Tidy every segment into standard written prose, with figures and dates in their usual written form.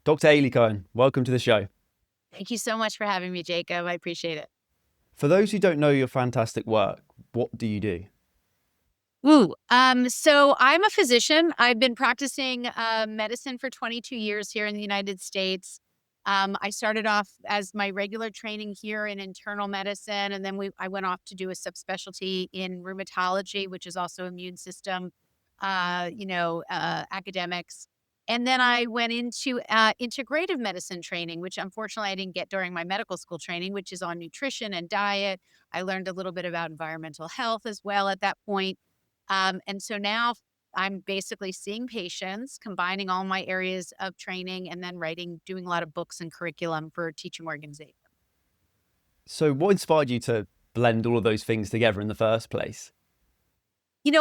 Dr. Aly Cohen, welcome to the show. Thank you so much for having me, Jacob. I appreciate it. For those who don't know your fantastic work, what do you do? So I'm a physician. I've been practicing medicine for 22 years here in the United States. I started off as my regular training here in internal medicine, and then I went off to do a subspecialty in rheumatology, which is also immune system, academics. And then I went into integrative medicine training, which unfortunately I didn't get during my medical school training, which is on nutrition and diet. I learned a little bit about environmental health as well at that point. And so now I'm basically seeing patients, combining all my areas of training and then doing a lot of books and curriculum for teaching organizations. So, what inspired you to blend all of those things together in the first place?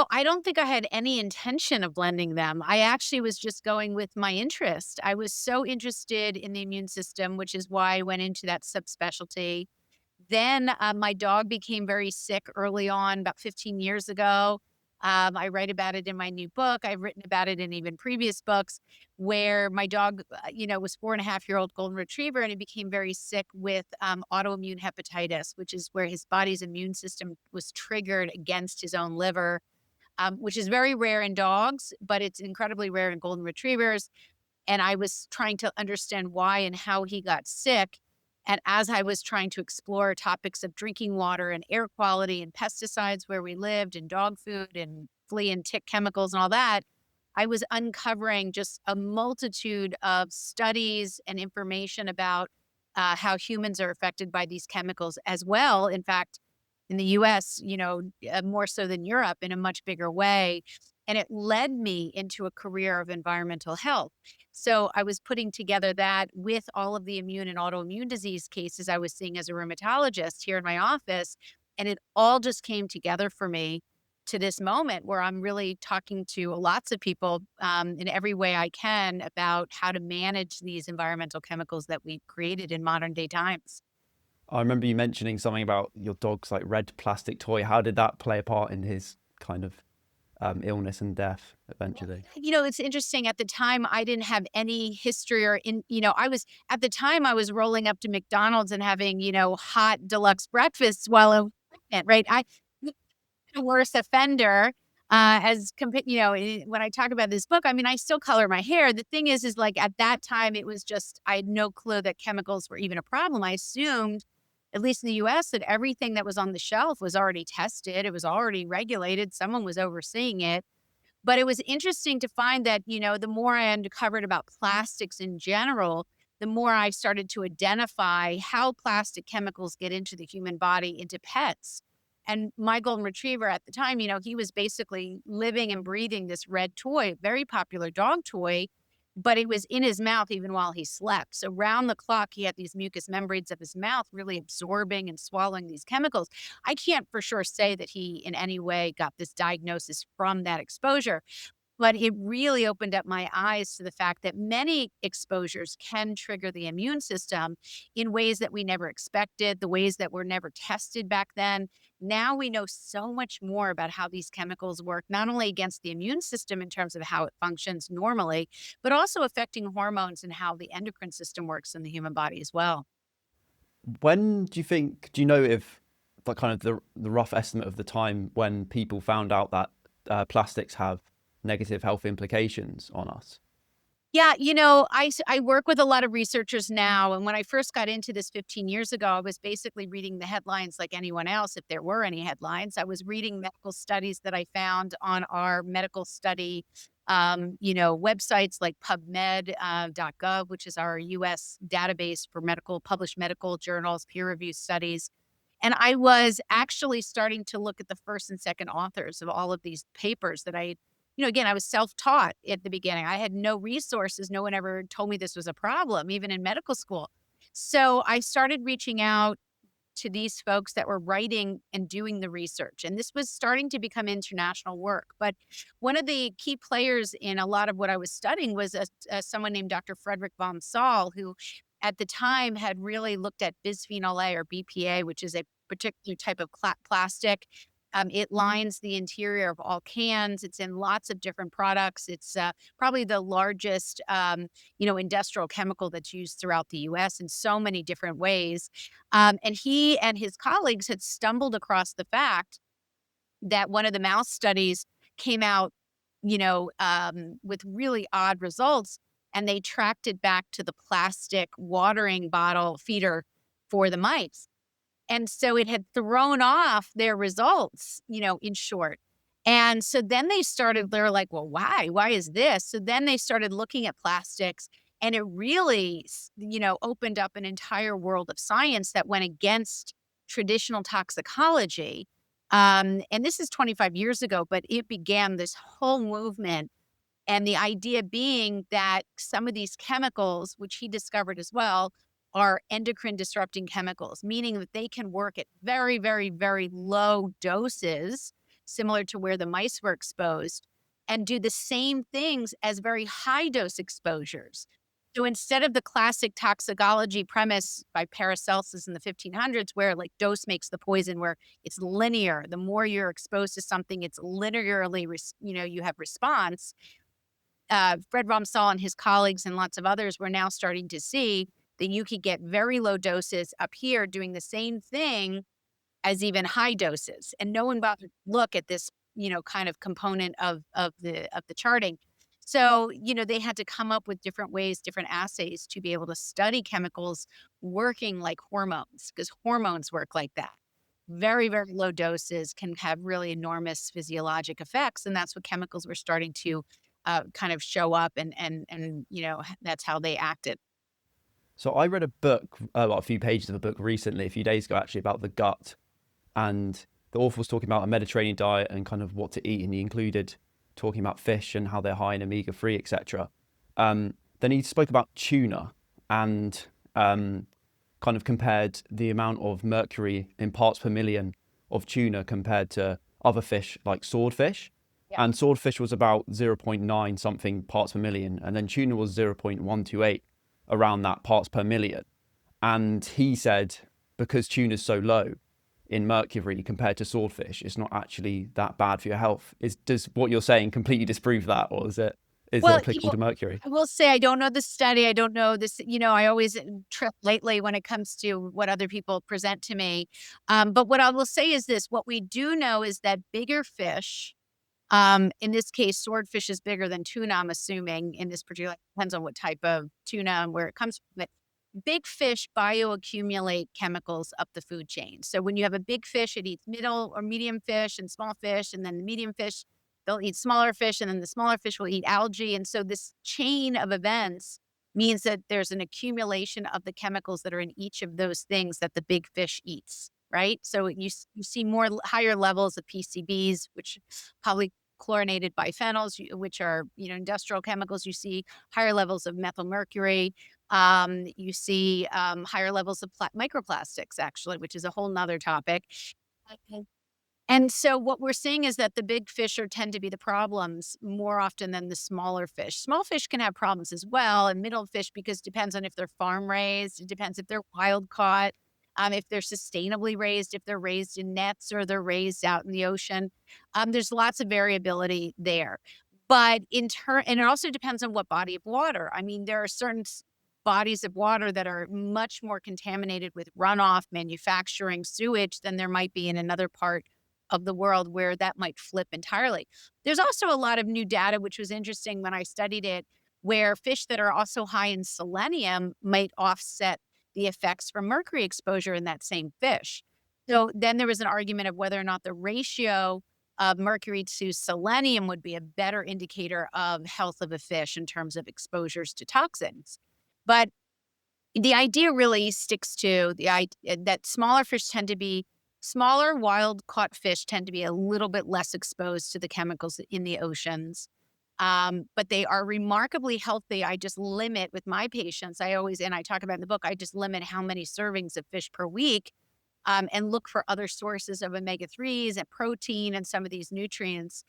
I don't think I had any intention of blending them. I actually was just going with my interest. I was so interested in the immune system, which is why I went into that subspecialty. Then my dog became very sick early on, about 15 years ago. I write about it in my new book. I've written about it in even previous books where my dog, was 4.5-year-old golden retriever, and he became very sick with autoimmune hepatitis, which is where his body's immune system was triggered against his own liver, which is very rare in dogs, but it's incredibly rare in golden retrievers. And I was trying to understand why and how he got sick. And as I was trying to explore topics of drinking water and air quality and pesticides where we lived and dog food and flea and tick chemicals and all that, I was uncovering just a multitude of studies and information about how humans are affected by these chemicals as well. In fact, in the US, more so than Europe in a much bigger way. And it led me into a career of environmental health. So I was putting together that with all of the immune and autoimmune disease cases I was seeing as a rheumatologist here in my office. And it all just came together for me to this moment where I'm really talking to lots of people in every way I can about how to manage these environmental chemicals that we've created in modern day times. I remember you mentioning something about your dog's like red plastic toy. How did that play a part in his kind of illness and death eventually? It's interesting. At the time, I didn't have any history I was, at the time, I was rolling up to McDonald's and having, hot deluxe breakfasts while I was pregnant, right? A worse offender, when I talk about this book, I mean, I still color my hair. The thing is like at that time, it was just, I had no clue that chemicals were even a problem. I assumed, at least in the US, that everything that was on the shelf was already tested. It was already regulated. Someone was overseeing it. But it was interesting to find that, the more I uncovered about plastics in general, the more I started to identify how plastic chemicals get into the human body, into pets. And my golden retriever at the time, he was basically living and breathing this red toy, very popular dog toy, but it was in his mouth even while he slept. So round the clock, he had these mucous membranes of his mouth really absorbing and swallowing these chemicals. I can't for sure say that he in any way got this diagnosis from that exposure, but it really opened up my eyes to the fact that many exposures can trigger the immune system in ways that we never expected, the ways that were never tested back then. Now we know so much more about how these chemicals work, not only against the immune system in terms of how it functions normally, but also affecting hormones and how the endocrine system works in the human body as well. When do you think? Do you know if like kind of the rough estimate of the time when people found out that plastics have negative health implications on us? Yeah, I work with a lot of researchers now. And when I first got into this 15 years ago, I was basically reading the headlines like anyone else, if there were any headlines. I was reading medical studies that I found on our medical study, websites like PubMed.gov, which is our US database for published medical journals, peer reviewed studies. And I was actually starting to look at the first and second authors of all of these papers that again, I was self-taught at the beginning. I had no resources. No one ever told me this was a problem, even in medical school. So I started reaching out to these folks that were writing and doing the research. And this was starting to become international work. But one of the key players in a lot of what I was studying was someone named Dr. Frederick von Saal, who at the time had really looked at bisphenol A or BPA, which is a particular type of plastic It lines the interior of all cans. It's in lots of different products. It's probably the largest, industrial chemical that's used throughout the U.S. in so many different ways. And he and his colleagues had stumbled across the fact that one of the mouse studies came out, with really odd results, and they tracked it back to the plastic watering bottle feeder for the mice. And so it had thrown off their results, in short. And so then they're like, well, why? Why is this? So then they started looking at plastics, and it really, opened up an entire world of science that went against traditional toxicology. And this is 25 years ago, but it began this whole movement, and the idea being that some of these chemicals, which he discovered as well, are endocrine disrupting chemicals, meaning that they can work at very, very, very low doses, similar to where the mice were exposed, and do the same things as very high dose exposures. So instead of the classic toxicology premise by Paracelsus in the 1500s, where like dose makes the poison, where it's linear, the more you're exposed to something, it's linearly, you have response. Fred Romsal and his colleagues and lots of others were now starting to see that you could get very low doses up here doing the same thing as even high doses. And no one bothered to look at this, kind of component of the charting. So, they had to come up with different ways, different assays to be able to study chemicals working like hormones, because hormones work like that. Very, very low doses can have really enormous physiologic effects. And that's what chemicals were starting to kind of show up, and that's how they acted. So I read a book, well, a few pages of a book recently, a few days ago actually, about the gut, and the author was talking about a Mediterranean diet and kind of what to eat, and he included talking about fish and how they're high in omega-3, etc. Then he spoke about tuna and kind of compared the amount of mercury in parts per million of tuna compared to other fish like swordfish. Yeah. And swordfish was about 0.9 something parts per million, and then tuna was 0.128 around that parts per million. And he said because tuna's so low in mercury compared to swordfish, it's not actually that bad for your health. Does what you're saying completely disprove that, or is it Well, applicable to mercury? I will say I don't know the study. I don't know this. I always trip lately when it comes to what other people present to me. But what I will say is this: what we do know is that bigger fish, in this case, swordfish is bigger than tuna, I'm assuming, in this particular, depends on what type of tuna and where it comes from. But big fish bioaccumulate chemicals up the food chain. So when you have a big fish, it eats middle or medium fish and small fish, and then the medium fish, they'll eat smaller fish, and then the smaller fish will eat algae. And so this chain of events means that there's an accumulation of the chemicals that are in each of those things that the big fish eats, right? So you see higher levels of PCBs, which probably chlorinated biphenyls, which are, industrial chemicals. You see higher levels of methylmercury. You see higher levels of microplastics, actually, which is a whole nother topic. Okay. And so what we're seeing is that the big fish tend to be the problems more often than the smaller fish. Small fish can have problems as well, and middle fish, because it depends on if they're farm raised. It depends if they're wild caught, if they're sustainably raised, if they're raised in nets or they're raised out in the ocean. There's lots of variability there. But and it also depends on what body of water. I mean, there are certain bodies of water that are much more contaminated with runoff, manufacturing, sewage than there might be in another part of the world where that might flip entirely. There's also a lot of new data, which was interesting when I studied it, where fish that are also high in selenium might offset the effects from mercury exposure in that same fish. So then there was an argument of whether or not the ratio of mercury to selenium would be a better indicator of health of a fish in terms of exposures to toxins. But the idea really sticks to the idea that smaller wild caught fish tend to be a little bit less exposed to the chemicals in the oceans. But they are remarkably healthy. I just limit with my patients. And I talk about in the book, I just limit how many servings of fish per week, and look for other sources of omega-3s and protein and some of these nutrients,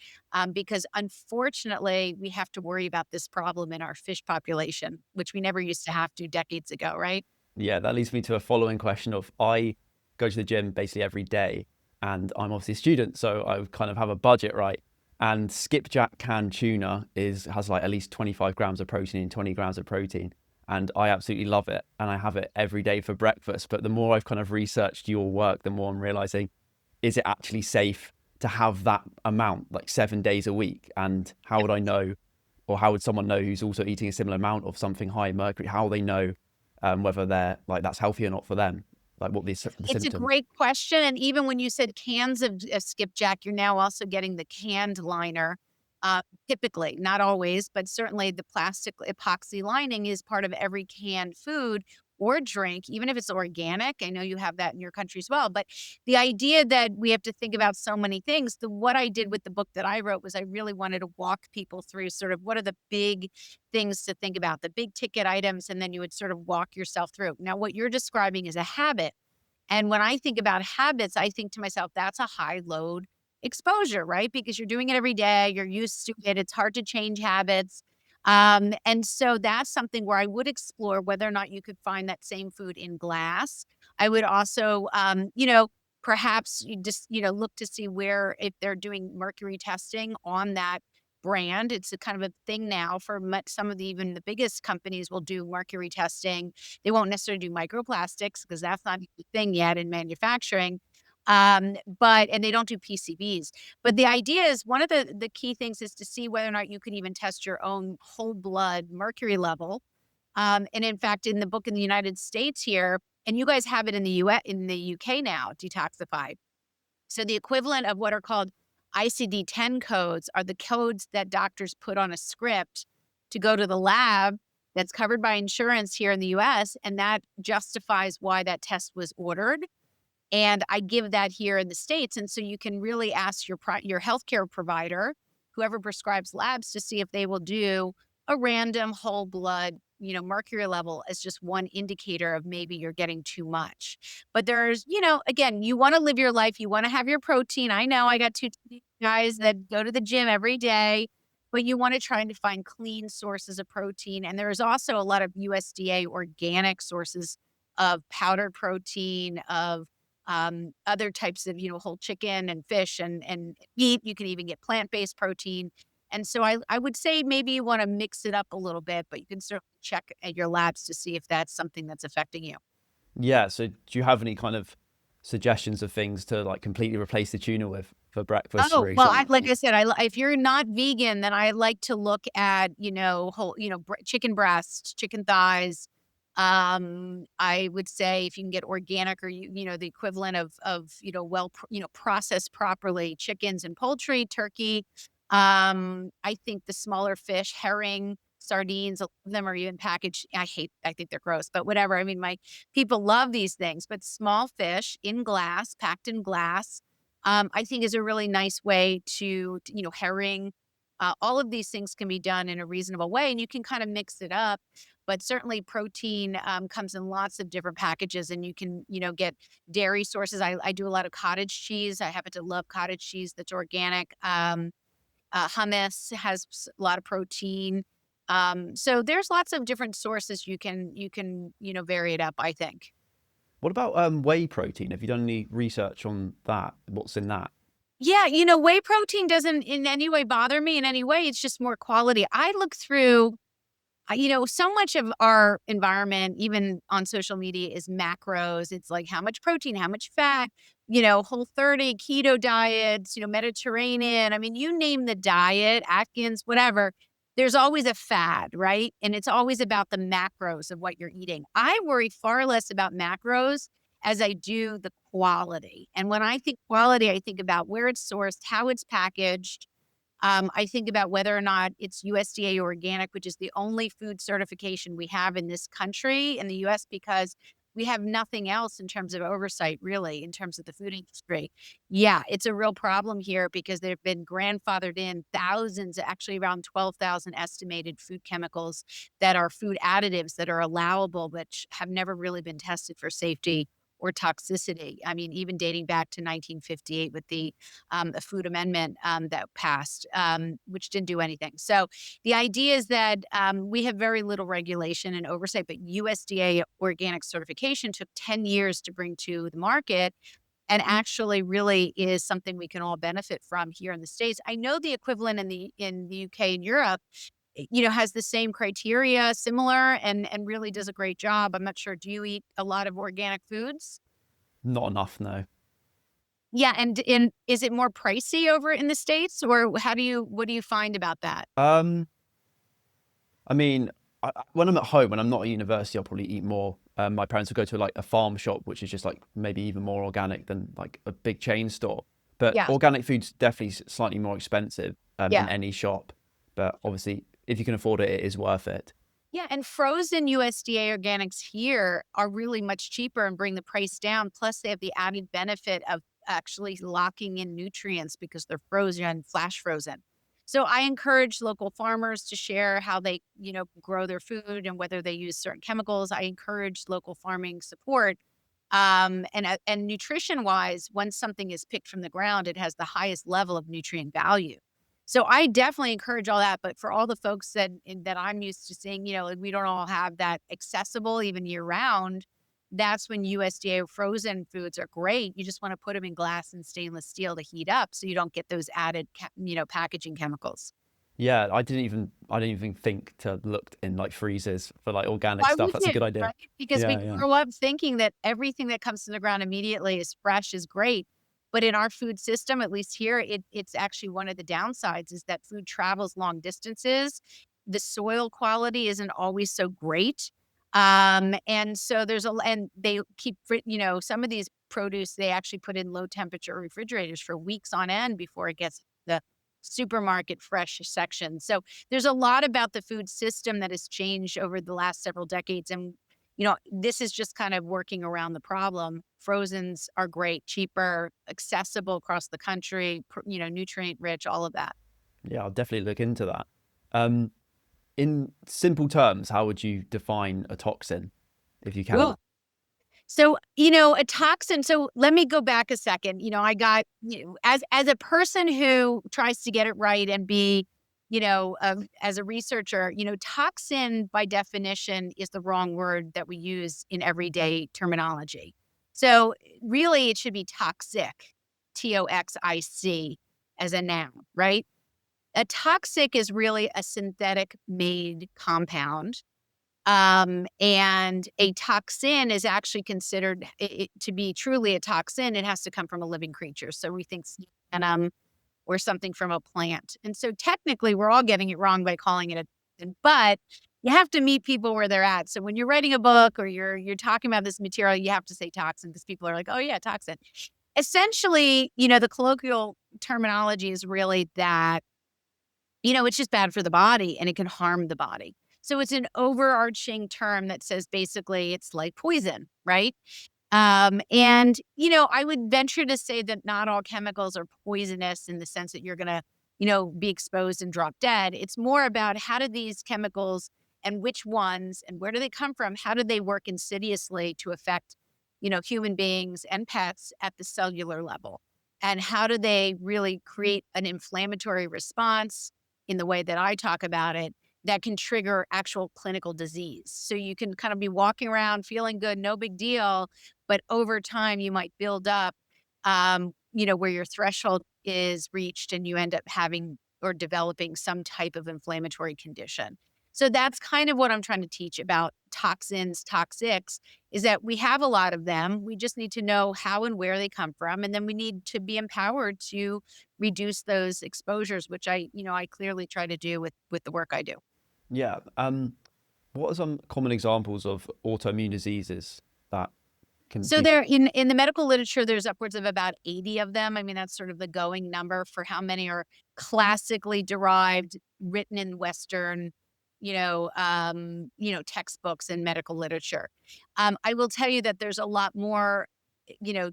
because unfortunately, we have to worry about this problem in our fish population, which we never used to have to decades ago, right? Yeah, that leads me to a following question of I go to the gym basically every day, and I'm obviously a student, so I kind of have a budget, right? And skipjack canned tuna has like at least 25 grams of protein and 20 grams of protein. And I absolutely love it. And I have it every day for breakfast. But the more I've kind of researched your work, the more I'm realizing, is it actually safe to have that amount, like 7 days a week? And how would I know, or how would someone know who's also eating a similar amount of something high in mercury? How they know whether they're like that's healthy or not for them? Like what the It's a symptoms? great question, and even when you said cans of skipjack, you're now also getting the canned liner, typically, not always, but certainly the plastic epoxy lining is part of every canned food or drink, even if it's organic. I know you have that in your country as well, but the idea that we have to think about so many things, what I did with the book that I wrote was I really wanted to walk people through sort of what are the big things to think about, the big ticket items, and then you would sort of walk yourself through. Now, what you're describing is a habit. And when I think about habits, I think to myself, that's a high load exposure, right? Because you're doing it every day, you're used to it, it's hard to change habits. And so that's something where I would explore whether or not you could find that same food in glass. I would also, perhaps you just, look to see where if they're doing mercury testing on that brand. It's a kind of a thing now for some of the even the biggest companies will do mercury testing. They won't necessarily do microplastics because that's not a thing yet in manufacturing. And they don't do PCBs. But the idea is one of the key things is to see whether or not you can even test your own whole blood mercury level. And in fact, in the book in the United States here, and you guys have it in the UK now, Detoxify. So the equivalent of what are called ICD-10 codes are the codes that doctors put on a script to go to the lab that's covered by insurance here in the US, and that justifies why that test was ordered. And I give that here in the States, and so you can really ask your healthcare provider, whoever prescribes labs, to see if they will do a random whole blood, mercury level as just one indicator of maybe you're getting too much. But there's, again, you wanna live your life, you wanna have your protein. I know I got 2 guys that go to the gym every day, but you wanna try to find clean sources of protein, and there's also a lot of USDA organic sources of powdered protein, of other types of, whole chicken and fish and meat. You can even get plant-based protein. And so I would say maybe you want to mix it up a little bit, but you can certainly check at your labs to see if that's something that's affecting you. Yeah. So do you have any kind of suggestions of things to like completely replace the tuna with for breakfast, Oh, for well, example? like I said, if you're not vegan, then I like to look at, whole, chicken breasts, chicken thighs. I would say if you can get organic or the equivalent of processed properly chickens and poultry, turkey. I think the smaller fish, herring, sardines, a lot of them are even packaged. I think they're gross, but whatever. I mean, my people love these things, but small fish in glass, packed in glass, I think is a really nice way herring. All of these things can be done in a reasonable way, and you can kind of mix it up. But certainly, protein comes in lots of different packages, and you can, get dairy sources. I do a lot of cottage cheese. I happen to love cottage cheese that's organic. Hummus has a lot of protein. So there's lots of different sources you can vary it up, I think. What about whey protein? Have you done any research on that? What's in that? Yeah, whey protein doesn't in any way bother me in any way. It's just more quality. I look through so much of our environment, even on social media, is macros. It's like how much protein, how much fat, whole 30, keto diets, Mediterranean. I mean, you name the diet, Atkins, whatever. There's always a fad, right? And it's always about the macros of what you're eating. I worry far less about macros as I do the quality. And when I think quality, I think about where it's sourced, how it's packaged, I think about whether or not it's USDA organic, which is the only food certification we have in this country, in the US, because we have nothing else in terms of oversight, really, in terms of the food industry. Yeah, it's a real problem here because they've been grandfathered in thousands, actually around 12,000 estimated food chemicals that are food additives that are allowable, but have never really been tested for safety or toxicity. I mean, even dating back to 1958 with the food amendment that passed, which didn't do anything. So the idea is that we have very little regulation and oversight, but USDA organic certification took 10 years to bring to the market. and actually really is something we can all benefit from here in the States. I know the equivalent in the UK and Europe, has the same criteria, similar, and really does a great job. I'm not sure. Do you eat a lot of organic foods? Not enough, no. Yeah, and is it more pricey over in the States, or what do you find about that? Um, I mean, when I'm at home, when I'm not at university, I'll probably eat more. My parents will go to like a farm shop, which is just like maybe even more organic than like a big chain store. But Yeah, organic food's definitely slightly more expensive in yeah. any shop. But obviously, if you can afford it, it is worth it. Yeah, and frozen USDA organics here are really much cheaper and bring the price down. Plus, they have the added benefit of actually locking in nutrients because they're frozen, flash frozen. So I encourage local farmers to share how they, grow their food and whether they use certain chemicals. I encourage local farming support. And nutrition wise, once something is picked from the ground, it has the highest level of nutrient value. So I definitely encourage all that, but for all the folks that I'm used to seeing, like we don't all have that accessible even year round. That's when USDA frozen foods are great. You just want to put them in glass and stainless steel to heat up, so you don't get those added, packaging chemicals. Yeah, I didn't even think to look in like freezers for like organic Why stuff. would That's a you, good idea. right? Because we Yeah, yeah. grow up thinking that everything that comes to the ground immediately is fresh, is great. But in our food system, at least here, it's actually one of the downsides is that food travels long distances. The soil quality isn't always so great. And so and they keep, some of these produce, they actually put in low temperature refrigerators for weeks on end before it gets the supermarket fresh section. So there's a lot about the food system that has changed over the last several decades. And, this is just kind of working around the problem. Frozens are great, cheaper, accessible across the country, nutrient rich, all of that. Yeah, I'll definitely look into that. Um, in simple terms, how would you define a toxin if you can? Ugh. So, a toxin. So let me go back a second. I got, as a person who tries to get it right and be, as a researcher, toxin by definition is the wrong word that we use in everyday terminology. So really it should be toxic, Toxic as a noun, right? A toxic is really a synthetic made compound, and a toxin is actually considered to be truly a toxin. It has to come from a living creature. So we think venom or something from a plant. And so technically, we're all getting it wrong by calling it a toxin, but you have to meet people where they're at. So when you're writing a book or you're talking about this material, you have to say toxin because people are like, oh yeah, toxin. Essentially, the colloquial terminology is really that it's just bad for the body and it can harm the body. So it's an overarching term that says basically it's like poison, right? And, I would venture to say that not all chemicals are poisonous in the sense that you're going to, be exposed and drop dead. It's more about how do these chemicals and which ones and where do they come from? How do they work insidiously to affect, human beings and pets at the cellular level? And how do they really create an inflammatory response in the way that I talk about it that can trigger actual clinical disease? So you can kind of be walking around feeling good, no big deal, but over time you might build up, where your threshold is reached and you end up having or developing some type of inflammatory condition. So that's kind of what I'm trying to teach about toxins, toxics, is that we have a lot of them. We just need to know how and where they come from. And then we need to be empowered to reduce those exposures, which I clearly try to do with the work I do. Yeah. What are some common examples of autoimmune diseases that can So be? there in the medical literature, there's upwards of about 80 of them. I mean, that's sort of the going number for how many are classically derived, written in Western, textbooks and medical literature. I will tell you that there's a lot more, you know,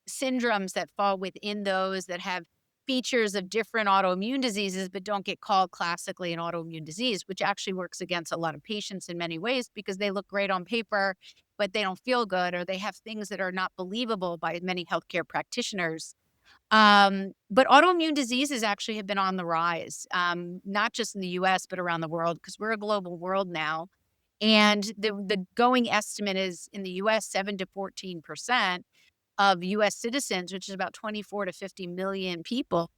syndromes that fall within those that have features of different autoimmune diseases, but don't get called classically an autoimmune disease, which actually works against a lot of patients in many ways because they look great on paper, but they don't feel good, or they have things that are not believable by many healthcare practitioners. But autoimmune diseases actually have been on the rise, not just in the US, but around the world, because we're a global world now. And the going estimate is in the US, 7 to 14%. of US citizens, which is about 24 to 50 million people,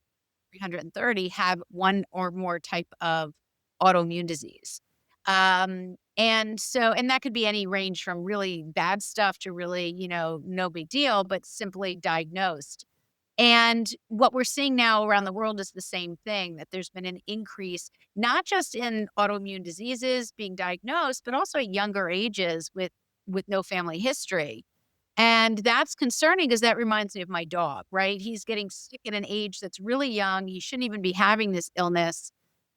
330 have one or more type of autoimmune disease. And that could be any range from really bad stuff to really, no big deal, but simply diagnosed. And what we're seeing now around the world is the same thing, that there's been an increase, not just in autoimmune diseases being diagnosed, but also at younger ages with no family history. And that's concerning because that reminds me of my dog, right? He's getting sick at an age that's really young. He shouldn't even be having this illness.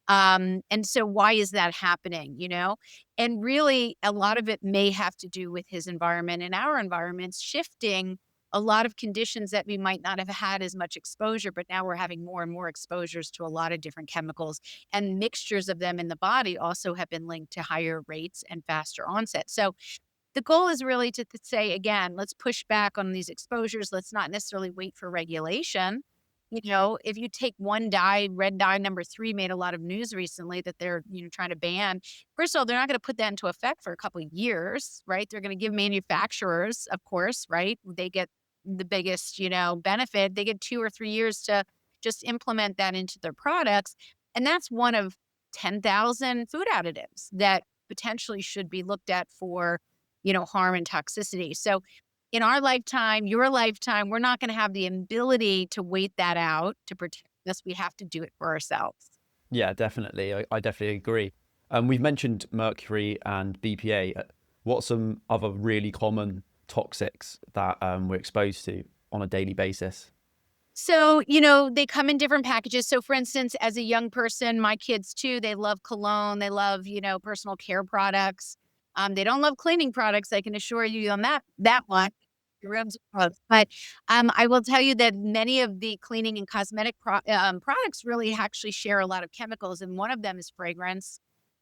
And so why is that happening, And really, a lot of it may have to do with his environment and our environments shifting a lot of conditions that we might not have had as much exposure, but now we're having more and more exposures to a lot of different chemicals, and mixtures of them in the body also have been linked to higher rates and faster onset. So the goal is really to say, again, let's push back on these exposures. Let's not necessarily wait for regulation. If you take one dye, red dye number 3 made a lot of news recently that they're, trying to ban. First of all, they're not going to put that into effect for a couple of years, right? They're going to give manufacturers, of course, right? They get the biggest, benefit. They get 2 or 3 years to just implement that into their products. And that's one of 10,000 food additives that potentially should be looked at for harm and toxicity. So in our lifetime, your lifetime, we're not going to have the ability to wait that out to protect us. We have to do it for ourselves. Yeah, definitely. I definitely agree. We've mentioned mercury and BPA. What's some other really common toxics that we're exposed to on a daily basis? So, they come in different packages. So, for instance, as a young person, my kids too, they love cologne, they love, personal care products. They don't love cleaning products. I can assure you on that one. Your rooms are gross. But I will tell you that many of the cleaning and cosmetic products really actually share a lot of chemicals, and one of them is fragrance.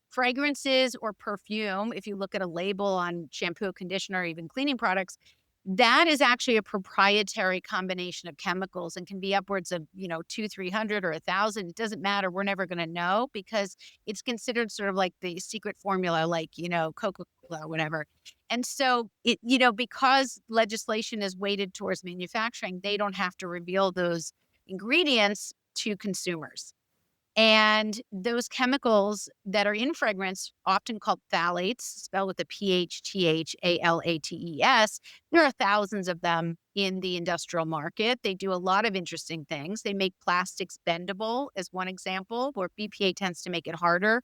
Fragrances or perfume, if you look at a label on shampoo, conditioner, or even cleaning products, that is actually a proprietary combination of chemicals and can be upwards of, 200, 300 or 1,000. It doesn't matter. We're never going to know because it's considered sort of like the secret formula, like, Coca-Cola or whatever. And so because legislation is weighted towards manufacturing, they don't have to reveal those ingredients to consumers. And those chemicals that are in fragrance, often called phthalates, spelled with a PHTHALATES, there are thousands of them in the industrial market. They do a lot of interesting things. They make plastics bendable, as one example, where BPA tends to make it harder.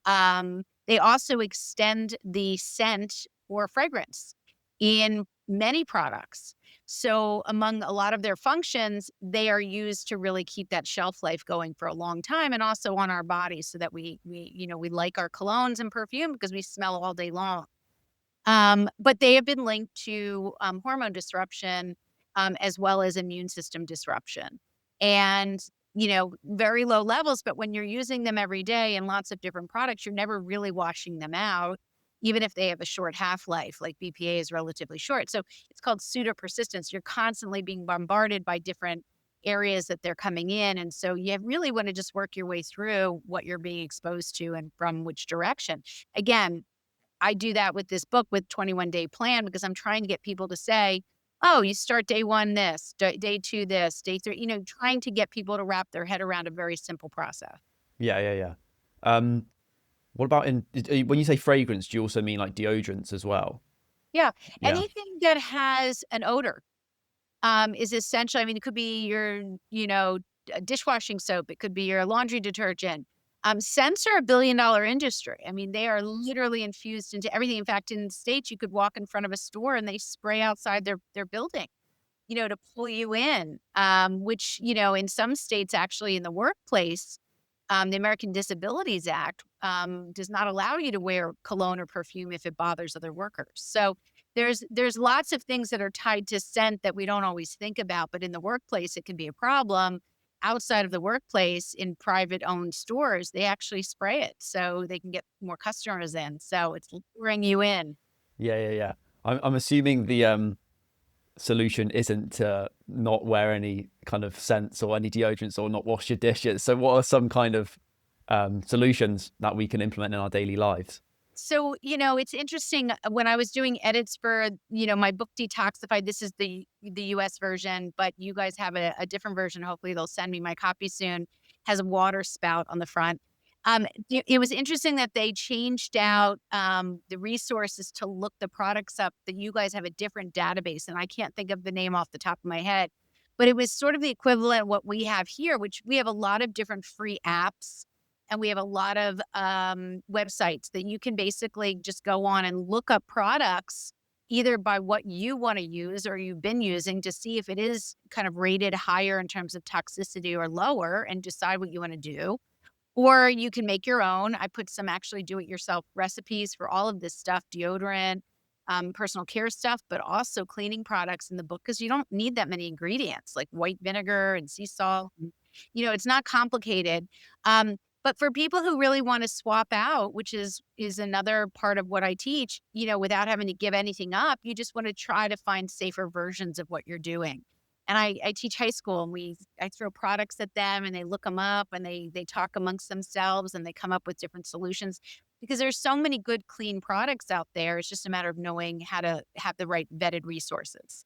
They also extend the scent or fragrance in many products. So among a lot of their functions, they are used to really keep that shelf life going for a long time, and also on our bodies so that we like our colognes and perfume because we smell all day long. But they have been linked to hormone disruption, as well as immune system disruption. And, very low levels, but when you're using them every day in lots of different products, you're never really washing them out, even if they have a short half-life, like BPA is relatively short. So it's called pseudo persistence. You're constantly being bombarded by different areas that they're coming in. And so you really want to just work your way through what you're being exposed to and from which direction. Again, I do that with this book with 21-day plan because I'm trying to get people to say, oh, you start day 1 this, day 2 this, day 3, trying to get people to wrap their head around a very simple process. Yeah, yeah, yeah. What about when you say fragrance, do you also mean like deodorants as well? Yeah, Yeah. anything that has an odor is essential. I mean, it could be your, dishwashing soap. It could be your laundry detergent. Scents are $1 billion industry. I mean, they are literally infused into everything. In fact, in the States, you could walk in front of a store and they spray outside their building, to pull you in, which, in some states, actually in the workplace, the American Disabilities Act does not allow you to wear cologne or perfume if it bothers other workers. So there's lots of things that are tied to scent that we don't always think about, but in the workplace, it can be a problem. Outside of the workplace, in private owned stores, they actually spray it so they can get more customers in. So it's luring you in. Yeah, yeah, yeah. I'm assuming the solution isn't to not wear any kind of scents or any deodorants or not wash your dishes. So what are some kind of solutions that we can implement in our daily lives? So, it's interesting when I was doing edits for, my book Detoxified, this is the US version, but you guys have a different version. Hopefully they'll send me my copy soon. Has a water spout on the front. It was interesting that they changed out the resources to look the products up, that you guys have a different database. And I can't think of the name off the top of my head, but it was sort of the equivalent of what we have here, which we have a lot of different free apps and we have a lot of websites that you can basically just go on and look up products either by what you want to use or you've been using to see if it is kind of rated higher in terms of toxicity or lower and decide what you want to do. Or you can make your own. I put some actually do-it-yourself recipes for all of this stuff, deodorant, personal care stuff, but also cleaning products in the book because you don't need that many ingredients like white vinegar and sea salt. It's not complicated. But for people who really want to swap out, which is another part of what I teach, without having to give anything up, you just want to try to find safer versions of what you're doing. And I teach high school and I throw products at them and they look them up and they talk amongst themselves and they come up with different solutions because there's so many good clean products out there. It's just a matter of knowing how to have the right vetted resources.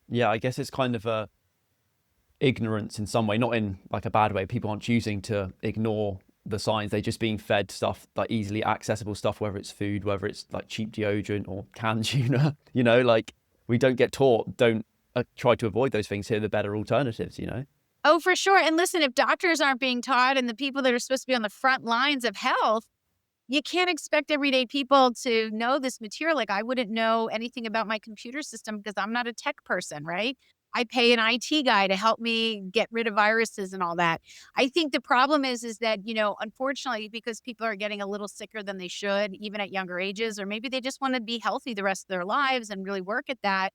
Yeah, I guess it's kind of a ignorance in some way, not in like a bad way. People aren't choosing to ignore the signs. They're just being fed stuff, like easily accessible stuff, whether it's food, whether it's like cheap deodorant or canned tuna, like we don't get taught, don't try to avoid those things. Here are the better alternatives. Oh, for sure. And listen, if doctors aren't being taught and the people that are supposed to be on the front lines of health, you can't expect everyday people to know this material. Like I wouldn't know anything about my computer system because I'm not a tech person, right? I pay an IT guy to help me get rid of viruses and all that. I think the problem is that, unfortunately, because people are getting a little sicker than they should, even at younger ages, or maybe they just want to be healthy the rest of their lives and really work at that.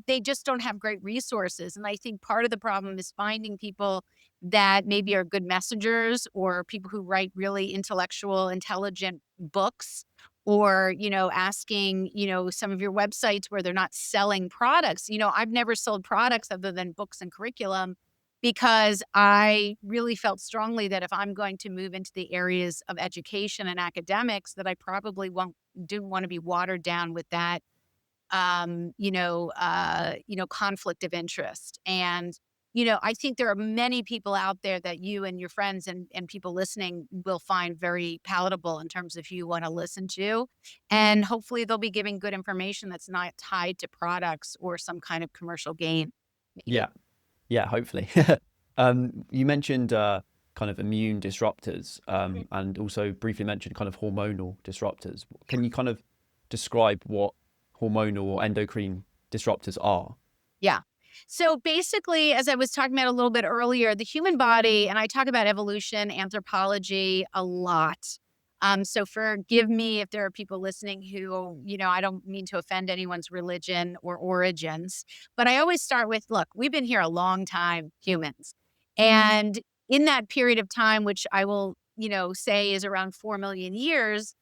They just don't have great resources. And I think part of the problem is finding people that maybe are good messengers or people who write really intellectual, intelligent books or, asking, some of your websites where they're not selling products. I've never sold products other than books and curriculum because I really felt strongly that if I'm going to move into the areas of education and academics, that I probably didn't want to be watered down with that conflict of interest. And, I think there are many people out there that you and your friends and people listening will find very palatable in terms of who you want to listen to. And hopefully they'll be giving good information that's not tied to products or some kind of commercial gain. Yeah, yeah, hopefully. You mentioned kind of immune disruptors, and also briefly mentioned kind of hormonal disruptors. Can you kind of describe what hormonal or endocrine disruptors are? Yeah. So basically, as I was talking about a little bit earlier, the human body, and I talk about evolution, anthropology a lot. So forgive me if there are people listening who, I don't mean to offend anyone's religion or origins, but I always start with, look, we've been here a long time, humans. And in that period of time, which I will, say is around 4 million years,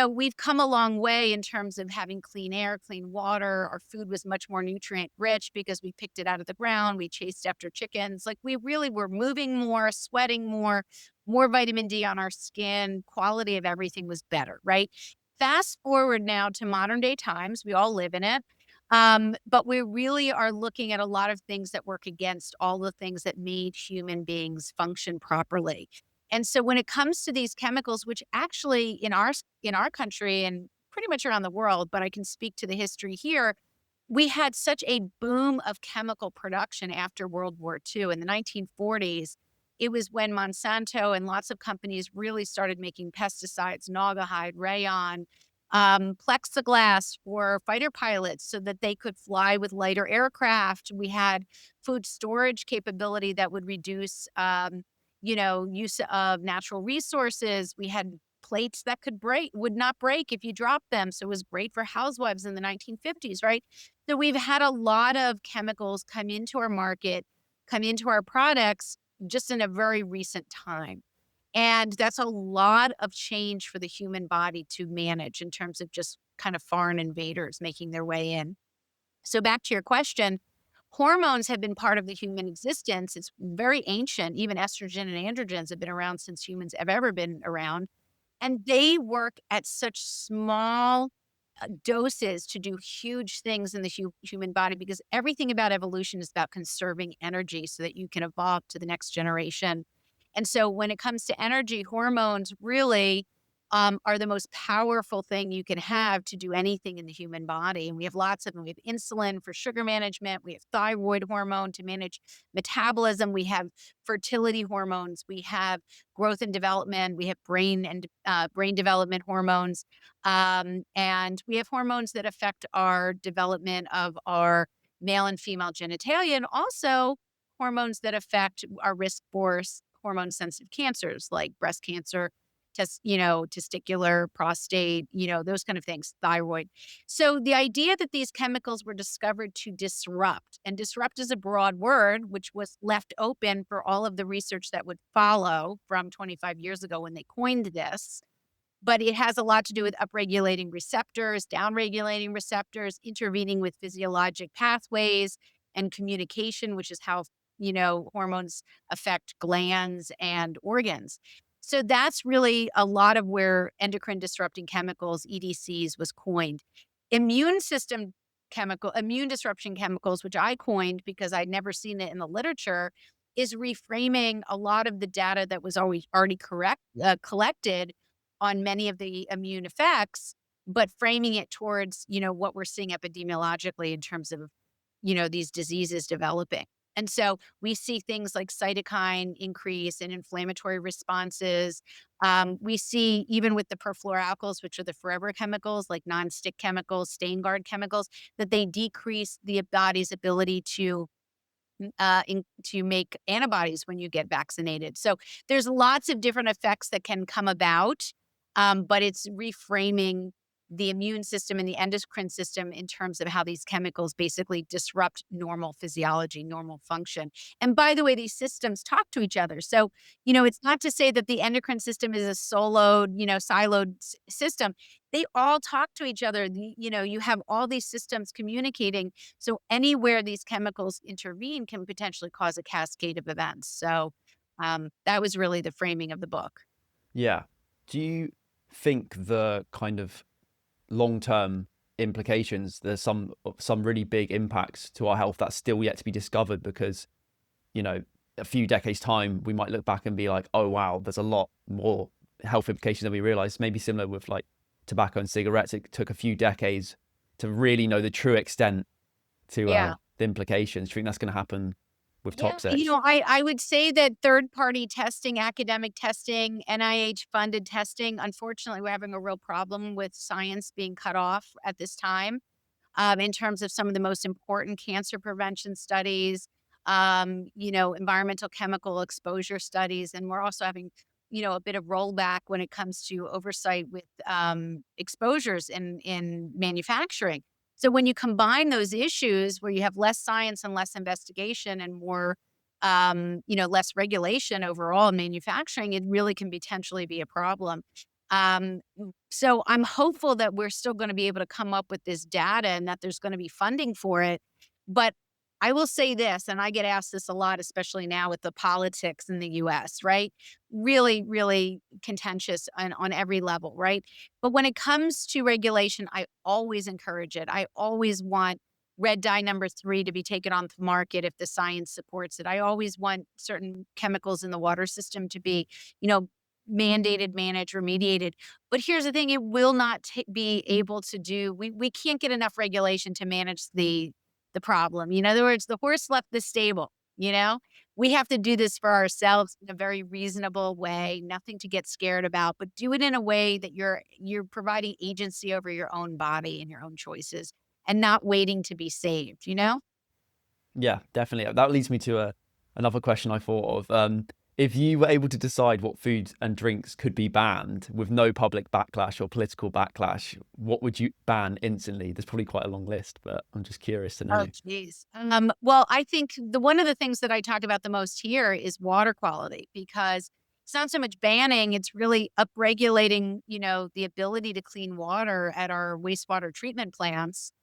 we've come a long way in terms of having clean air, clean water. Our food was much more nutrient rich because we picked it out of the ground. We chased after chickens. Like we really were moving more, sweating more vitamin D on our skin. Quality of everything was better, right? Fast forward now to modern day times. We all live in it. But we really are looking at a lot of things that work against all the things that made human beings function properly. And so when it comes to these chemicals, which actually in our country and pretty much around the world, but I can speak to the history here, we had such a boom of chemical production after World War II. In the 1940s, it was when Monsanto and lots of companies really started making pesticides, naugahyde, rayon, plexiglass for fighter pilots so that they could fly with lighter aircraft. We had food storage capability that would reduce use of natural resources. We had plates that would not break if you dropped them. So it was great for housewives in the 1950s, right? So we've had a lot of chemicals come into our market, come into our products just in a very recent time. And that's a lot of change for the human body to manage in terms of just kind of foreign invaders making their way in. So back to your question, hormones have been part of the human existence. It's very ancient. Even estrogen and androgens have been around since humans have ever been around. And they work at such small doses to do huge things in the human body, because everything about evolution is about conserving energy so that you can evolve to the next generation. And so when it comes to energy, hormones really are the most powerful thing you can have to do anything in the human body. And we have lots of them. We have insulin for sugar management. We have thyroid hormone to manage metabolism. We have fertility hormones. We have growth and development. We have brain development hormones. And we have hormones that affect our development of our male and female genitalia, and also hormones that affect our risk for hormone sensitive cancers like breast cancer, testicular, prostate, those kind of things, thyroid. So the idea that these chemicals were discovered to disrupt, and disrupt is a broad word, which was left open for all of the research that would follow from 25 years ago when they coined this. But it has a lot to do with upregulating receptors, downregulating receptors, intervening with physiologic pathways and communication, which is how, hormones affect glands and organs. So that's really a lot of where endocrine disrupting chemicals, EDCs, was coined. Immune disruption chemicals, which I coined because I'd never seen it in the literature, is reframing a lot of the data that was already collected on many of the immune effects, but framing it towards, what we're seeing epidemiologically in terms of, these diseases developing. And so we see things like cytokine increase and inflammatory responses. We see even with the perfluoroalkyls, which are the forever chemicals, like nonstick chemicals, stain guard chemicals, that they decrease the body's ability to make antibodies when you get vaccinated. So there's lots of different effects that can come about, but it's reframing the immune system and the endocrine system in terms of how these chemicals basically disrupt normal physiology, normal function. And by the way, these systems talk to each other. So, it's not to say that the endocrine system is a siloed system. They all talk to each other. You have all these systems communicating, so anywhere these chemicals intervene can potentially cause a cascade of events. So that was really the framing of the book. Yeah. Do you think the kind of long-term implications, there's some really big impacts to our health that's still yet to be discovered? Because, a few decades time, we might look back and be like, oh wow, there's a lot more health implications than we realize. Maybe similar with like tobacco and cigarettes. It took a few decades to really know the true extent to Yeah. the implications. Do you think that's going to happen with Yeah, toxics? I would say that third-party testing, academic testing, NIH-funded testing, unfortunately, we're having a real problem with science being cut off at this time, in terms of some of the most important cancer prevention studies, environmental chemical exposure studies. And we're also having, a bit of rollback when it comes to oversight with exposures in manufacturing. So when you combine those issues where you have less science and less investigation and more, less regulation overall in manufacturing, it really can potentially be a problem. So I'm hopeful that we're still going to be able to come up with this data and that there's going to be funding for it. But I will say this, and I get asked this a lot, especially now with the politics in the US, right? Really, really contentious on every level, right? But when it comes to regulation, I always encourage it. I always want red dye number 3 to be taken off the market if the science supports it. I always want certain chemicals in the water system to be, you know, mandated, managed, remediated. But here's the thing, it will not be able to do, we can't get enough regulation to manage the problem. In other words, the horse left the stable, you know? We have to do this for ourselves in a very reasonable way, nothing to get scared about, but do it in a way that you're providing agency over your own body and your own choices and not waiting to be saved, you know? Yeah, definitely. That leads me to another question I thought of. If you were able to decide what foods and drinks could be banned with no public backlash or political backlash, what would you ban instantly? There's probably quite a long list, but I'm just curious to Oh, know. geez. Well, I think one of the things that I talk about the most here is water quality, because it's not so much banning, it's really upregulating, the ability to clean water at our wastewater treatment plants.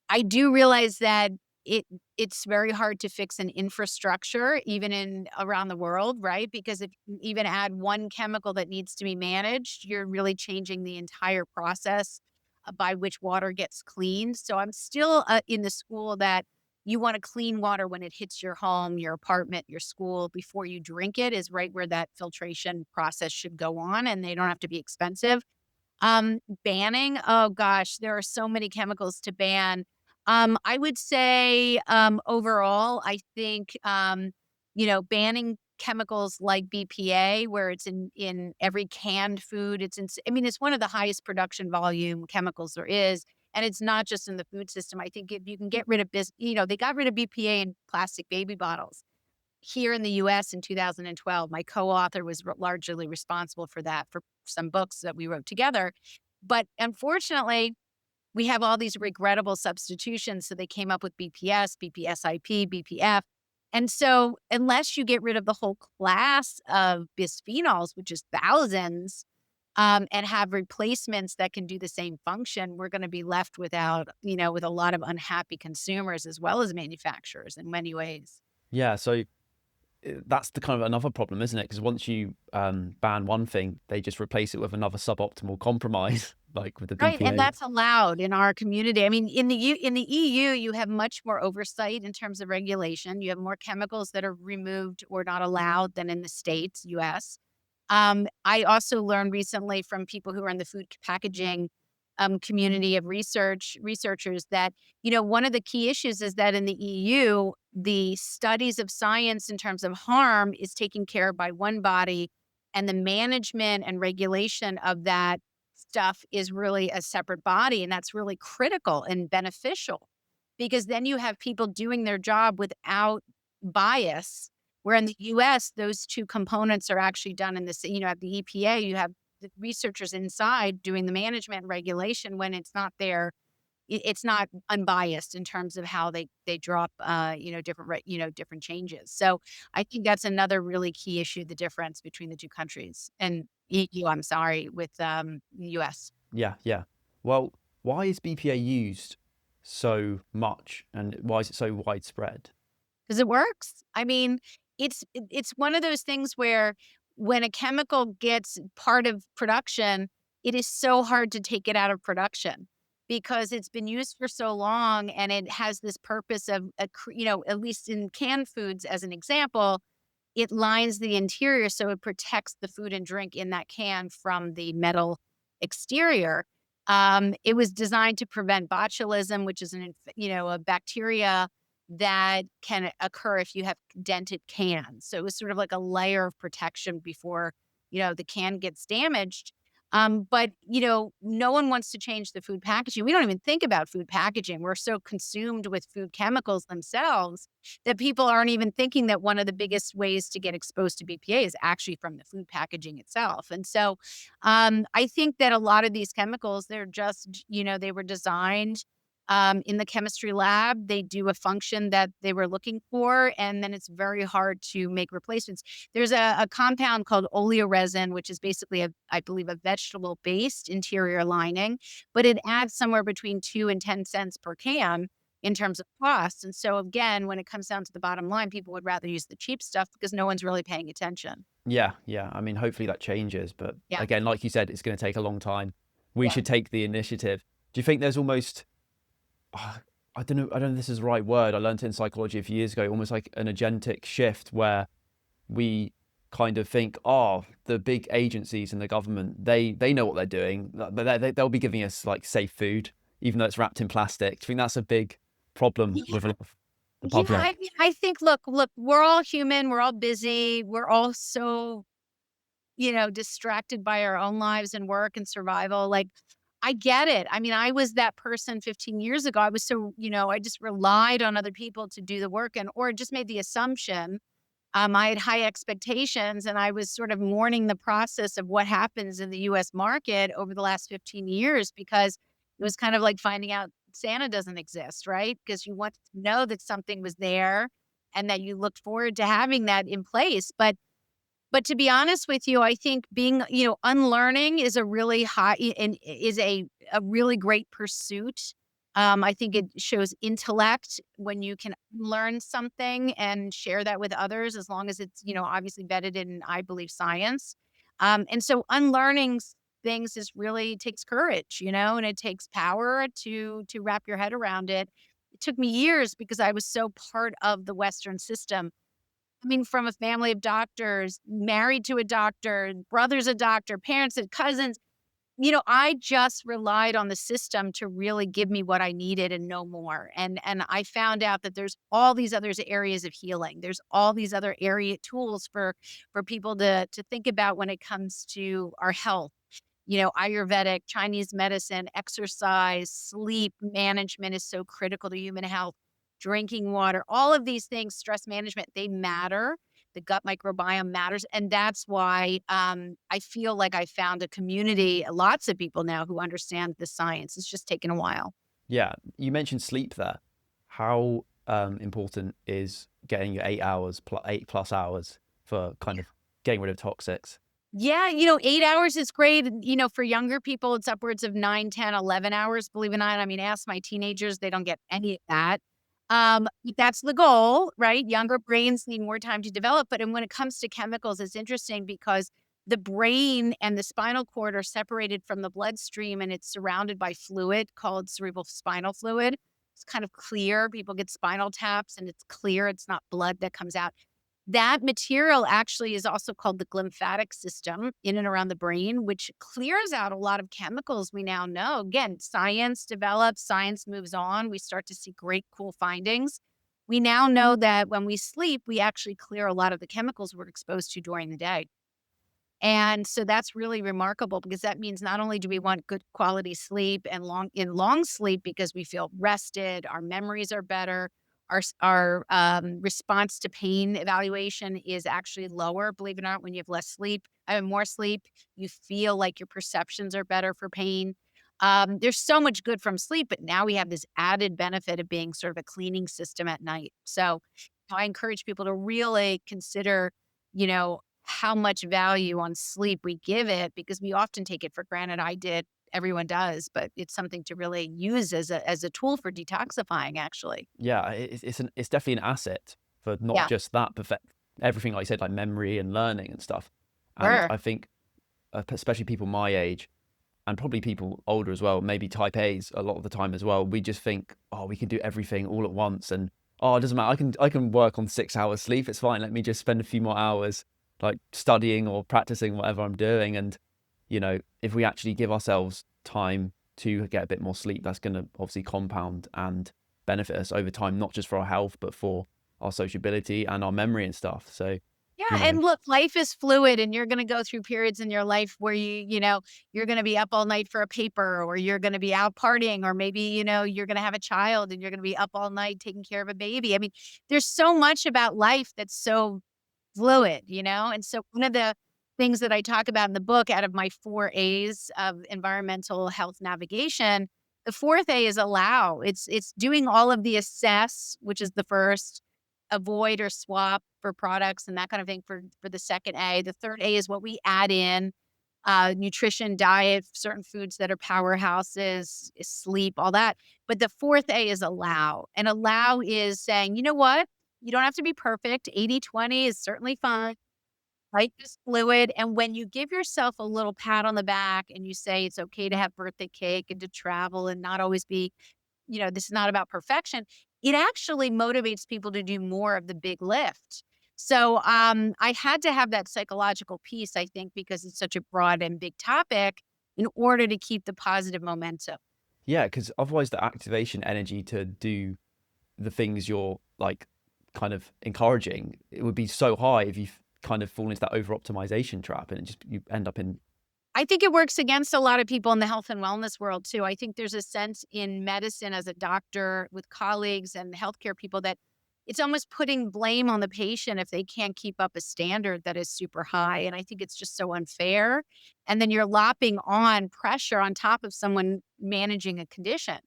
I do realize that it it's very hard to fix an infrastructure even in around the world, right? Because if you even add one chemical that needs to be managed, you're really changing the entire process by which water gets cleaned. So I'm still in the school that you want to clean water when it hits your home, your apartment, your school before you drink it is right where that filtration process should go on, and they don't have to be expensive. Banning, oh gosh, there are so many chemicals to ban. I would say, overall, I think, banning chemicals like BPA, where it's in every canned food. I mean, it's one of the highest production volume chemicals there is, and it's not just in the food system. I think if you can get rid of they got rid of BPA in plastic baby bottles here in the US in 2012. My co-author was largely responsible for that for some books that we wrote together. But unfortunately, we have all these regrettable substitutions. So they came up with BPS, BPSIP, BPF. And so unless you get rid of the whole class of bisphenols, which is thousands, and have replacements that can do the same function, we're going to be left with a lot of unhappy consumers as well as manufacturers in many ways. Yeah, so that's the kind of another problem, isn't it? Because once you ban one thing, they just replace it with another suboptimal compromise, like with the Right, and BPA. that's allowed in our community. I mean, in the EU, you have much more oversight in terms of regulation. You have more chemicals that are removed or not allowed than in the States, US. I also learned recently from people who are in the food packaging community of researchers that, one of the key issues is that in the EU, the studies of science in terms of harm is taken care of by one body, and the management and regulation of that stuff is really a separate body. And that's really critical and beneficial because then you have people doing their job without bias. Where in the US, those two components are actually done in this, at the EPA, you have the researchers inside doing the management and regulation when it's not there. It's not unbiased in terms of how they drop, different changes. So I think that's another really key issue, the difference between the two countries and EU, I'm sorry, with US. Yeah, yeah. Well, why is BPA used so much, and why is it so widespread? 'Cause it works. I mean, it's one of those things where when a chemical gets part of production, it is so hard to take it out of production because it's been used for so long and it has this purpose of, at least in canned foods as an example, it lines the interior so it protects the food and drink in that can from the metal exterior. It was designed to prevent botulism, which is a bacteria that can occur if you have dented cans. So it was sort of like a layer of protection before, the can gets damaged. But no one wants to change the food packaging. We don't even think about food packaging. We're so consumed with food chemicals themselves that people aren't even thinking that one of the biggest ways to get exposed to BPA is actually from the food packaging itself. And so I think that a lot of these chemicals, they're just, they were designed in the chemistry lab. They do a function that they were looking for, and then it's very hard to make replacements. There's a compound called oleoresin, which is basically, I believe, a vegetable-based interior lining, but it adds somewhere between 2 and 10 cents per can in terms of cost. And so again, when it comes down to the bottom line, people would rather use the cheap stuff because no one's really paying attention. Yeah, yeah. I mean, hopefully that changes, but Yeah. again, like you said, it's going to take a long time. We Yeah. should take the initiative. Do you think there's almost, I don't know if this is the right word. I learned it in psychology a few years ago, almost like an agentic shift where we kind of think, oh, the big agencies and the government, they know what they're doing. They'll be giving us like safe food, even though it's wrapped in plastic. Do you think that's a big problem with the Yeah, public? I think, look, we're all human, we're all busy, we're all so, distracted by our own lives and work and survival. Like, I get it. I mean, I was that person 15 years ago. I was so, I just relied on other people to do the work or just made the assumption. I had high expectations and I was sort of mourning the process of what happens in the US market over the last 15 years because it was kind of like finding out Santa doesn't exist, right? Because you want to know that something was there and that you looked forward to having that in place. But to be honest with you, I think being, unlearning is a really high and is a really great pursuit. I think it shows intellect when you can learn something and share that with others, as long as it's, obviously vetted in, I believe, science. And so unlearning things is really takes courage, and it takes power to wrap your head around it. It took me years because I was so part of the Western system. Coming from a family of doctors, married to a doctor, brother's a doctor, parents and cousins, I just relied on the system to really give me what I needed and no more. And I found out that there's all these other areas of healing. There's all these other area tools for people to think about when it comes to our health. Ayurvedic, Chinese medicine, exercise, sleep management is so critical to human health. Drinking water, all of these things, stress management, they matter. The gut microbiome matters. And that's why I feel like I found a community, lots of people now who understand the science. It's just taken a while. Yeah, you mentioned sleep there. How important is getting your 8 hours, 8+ hours for kind of getting rid of toxics? Yeah, 8 hours is great. For younger people, it's upwards of 9, 10, 11 hours, believe it or not. I mean, ask my teenagers, they don't get any of that. That's the goal, right? Younger brains need more time to develop. But when it comes to chemicals, it's interesting because the brain and the spinal cord are separated from the bloodstream and it's surrounded by fluid called cerebral spinal fluid. It's kind of clear. People get spinal taps and it's clear. It's not blood that comes out. That material actually is also called the glymphatic system in and around the brain, which clears out a lot of chemicals we now know. Again, science develops, science moves on. We start to see great, cool findings. We now know that when we sleep, we actually clear a lot of the chemicals we're exposed to during the day. And so that's really remarkable because that means not only do we want good quality sleep and long sleep because we feel rested, our memories are better, our response to pain evaluation is actually lower, believe it or not, when you have less sleep, more sleep, you feel like your perceptions are better for pain. There's so much good from sleep, but now we have this added benefit of being sort of a cleaning system at night. So I encourage people to really consider, how much value on sleep we give it because we often take it for granted. I did, everyone does, but it's something to really use as a tool for detoxifying, actually. Yeah, it's definitely an asset for not Yeah, just that, but for everything like you said, like memory and learning and stuff. And sure. I think, especially people my age and probably people older as well, maybe type A's a lot of the time as well, we just think, oh, we can do everything all at once, and oh, it doesn't matter. I can work on 6 hours sleep. It's fine. Let me just spend a few more hours like studying or practicing whatever I'm doing. And if we actually give ourselves time to get a bit more sleep, that's going to obviously compound and benefit us over time, not just for our health, but for our sociability and our memory and stuff. So, Yeah, you know, and look, life is fluid and you're gonna go through periods in your life where you're gonna be up all night for a paper or you're gonna be out partying or maybe, you're gonna have a child and you're gonna be up all night taking care of a baby. I mean, there's so much about life that's so fluid, And so one of the things that I talk about in the book out of my 4 A's of environmental health navigation, the 4th A is allow. It's doing all of the assess, which is the first, avoid or swap for products and that kind of thing for the 2nd A. The 3rd A is what we add in, nutrition, diet, certain foods that are powerhouses, sleep, all that. But the 4th A is allow. And allow is saying, you know what? You don't have to be perfect. 80/20 is certainly fine. Life is fluid. And when you give yourself a little pat on the back and you say it's okay to have birthday cake and to travel and not always be, this is not about perfection, it actually motivates people to do more of the big lift. So I had to have that psychological piece, I think, because it's such a broad and big topic in order to keep the positive momentum. yeah, because otherwise the activation energy to do the things you're like kind of encouraging, it would be so high if you kind of fall into that over optimization trap, and it just you end up in. I think it works against a lot of people in the health and wellness world too. I think there's a sense in medicine as a doctor with colleagues and healthcare people that it's almost putting blame on the patient if they can't keep up a standard that is super high. And I think it's just so unfair. And then you're lopping on pressure on top of someone managing a condition.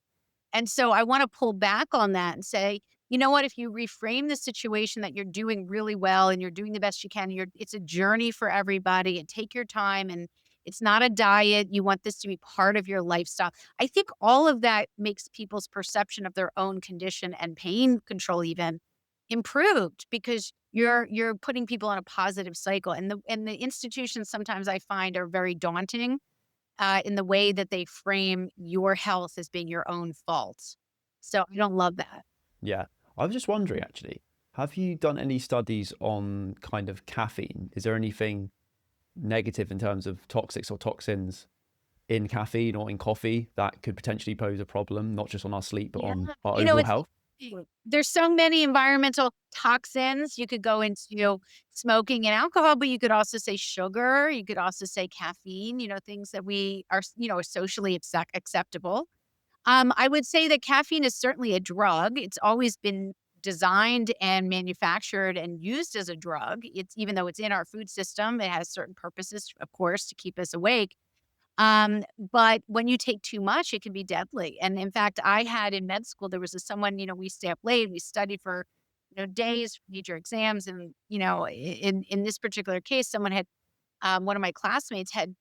And so I want to pull back on that and say, you know what, if you reframe the situation that you're doing really well and you're doing the best you can, it's a journey for everybody and take your time and It's not a diet. You want this to be part of your lifestyle. I think all of that makes people's perception of their own condition and pain control even improved because you're putting people on a positive cycle. And the institutions sometimes I find are very daunting in the way that they frame your health as being your own fault. So I don't love that. Yeah. I was just wondering actually, have you done any studies on kind of caffeine? Is there anything negative in terms of toxics or toxins in caffeine or in coffee that could potentially pose a problem, not just on our sleep, but Yeah. on our You know, overall it's health? interesting. There's so many environmental toxins. You could go into smoking and alcohol, but you could also say sugar. You could also say caffeine, things that we are, are socially acceptable. I would say that caffeine is certainly a drug. It's always been designed and manufactured and used as a drug. It's even though it's in our food system, it has certain purposes, of course, to keep us awake. But when you take too much, it can be deadly. And in fact, I had in med school, there was someone, we stay up late, we studied for, days, for major exams. And, in this particular case, someone had, one of my classmates had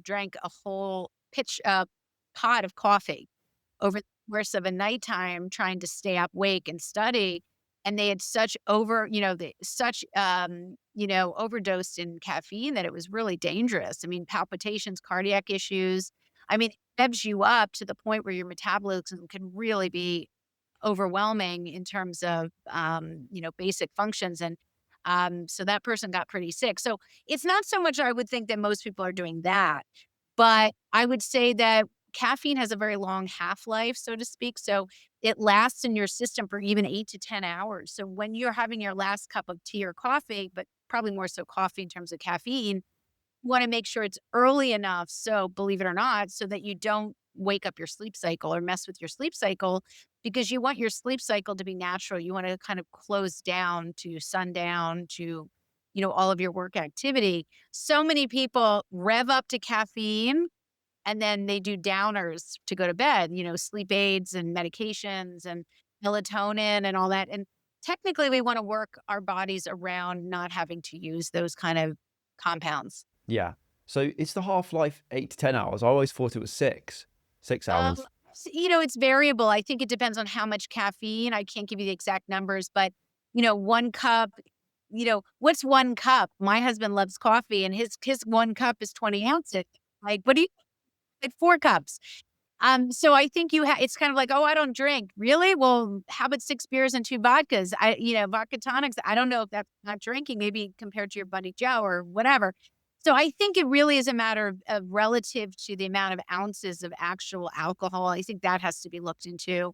drank a whole pot of coffee over the course of a nighttime trying to stay up awake and study, and they had overdosed in caffeine that it was really dangerous. I mean, palpitations, cardiac issues. I mean, it revs you up to the point where your metabolism can really be overwhelming in terms of, basic functions, and, so that person got pretty sick. So, it's not so much I would think that most people are doing that, but I would say that caffeine has a very long half-life, so to speak, so it lasts in your system for even 8 to 10 hours. So when you're having your last cup of tea or coffee, but probably more so coffee in terms of caffeine, you wanna make sure it's early enough, so believe it or not, so that you don't wake up your sleep cycle or mess with your sleep cycle because you want your sleep cycle to be natural. You wanna kind of close down to sundown to, all of your work activity. So many people rev up to caffeine and then they do downers to go to bed, sleep aids and medications and melatonin and all that. And technically, we want to work our bodies around not having to use those kind of compounds. Yeah. So it's the half life 8 to 10 hours. I always thought it was six Um, hours. it's variable. I think it depends on how much caffeine. I can't give you the exact numbers, but 1 cup. What's 1 cup? My husband loves coffee, and his 1 cup is 20 ounces. Like, what do you like 4 cups? So I think it's kind of like, "Oh, I don't drink." "Really? Well, how about 6 beers and 2 vodkas?" Vodka tonics, I don't know if that's not drinking, maybe compared to your buddy Joe or whatever. So I think it really is a matter of relative to the amount of ounces of actual alcohol. I think that has to be looked into,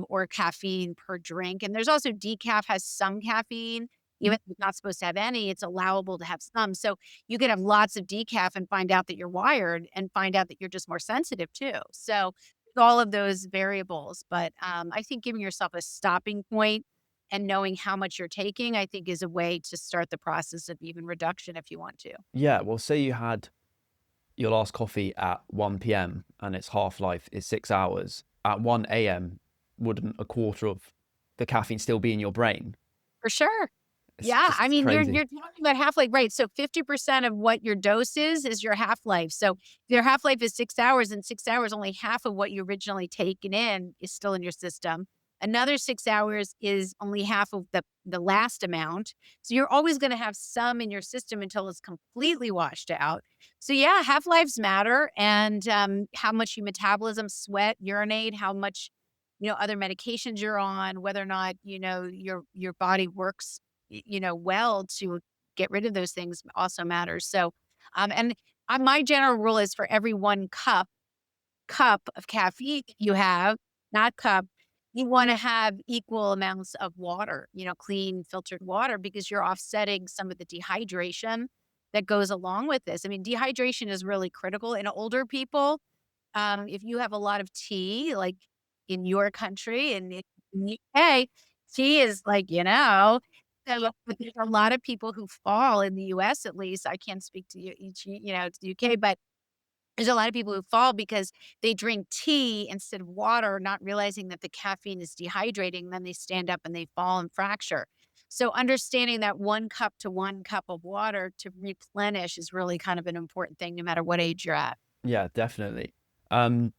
or caffeine per drink. And there's also decaf has some caffeine, even if it's not supposed to have any, it's allowable to have some. So you could have lots of decaf and find out that you're wired and find out that you're just more sensitive too. So all of those variables, but I think giving yourself a stopping point and knowing how much you're taking, I think is a way to start the process of even reduction if you want to. Yeah. Well, say you had your last coffee at 1 p.m. and its half life is 6 hours. At 1 a.m., wouldn't a quarter of the caffeine still be in your brain? For sure. It's Yeah, I just mean, crazy. you're talking about half-life, right, so 50% of what your dose is your half-life, so if your half-life is 6 hours, in 6 hours, only half of what you originally taken in is still in your system. Another 6 hours is only half of the last amount, so you're always gonna have some in your system until it's completely washed out. So, yeah, half-lives matter and, how much you metabolism, sweat, urinate, how much, other medications you're on, whether or not, your body works well to get rid of those things also matters. So, and my general rule is for every 1 cup of caffeine you have, not cup, you want to have equal amounts of water, clean filtered water, because you're offsetting some of the dehydration that goes along with this. I mean, dehydration is really critical in older people. If you have a lot of tea, like in your country and in UK, tea is like, but there's a lot of people who fall in the US at least. I can't speak to to the UK, but there's a lot of people who fall because they drink tea instead of water, not realizing that the caffeine is dehydrating. Then they stand up and they fall and fracture. So understanding that 1 cup to 1 cup of water to replenish is really kind of an important thing no matter what age you're at. Yeah, definitely. Um,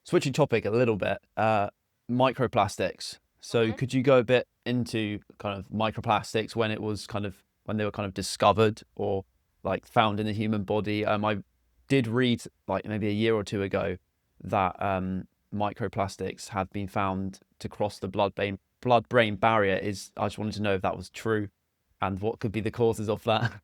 Switching topic a little bit, microplastics. So Mhm. could you go a bit into kind of microplastics when it was kind of when they were kind of discovered or like found in the human body? I did read like maybe a year or two ago that microplastics have been found to cross the blood brain barrier. I just wanted to know if that was true and what could be the causes of that.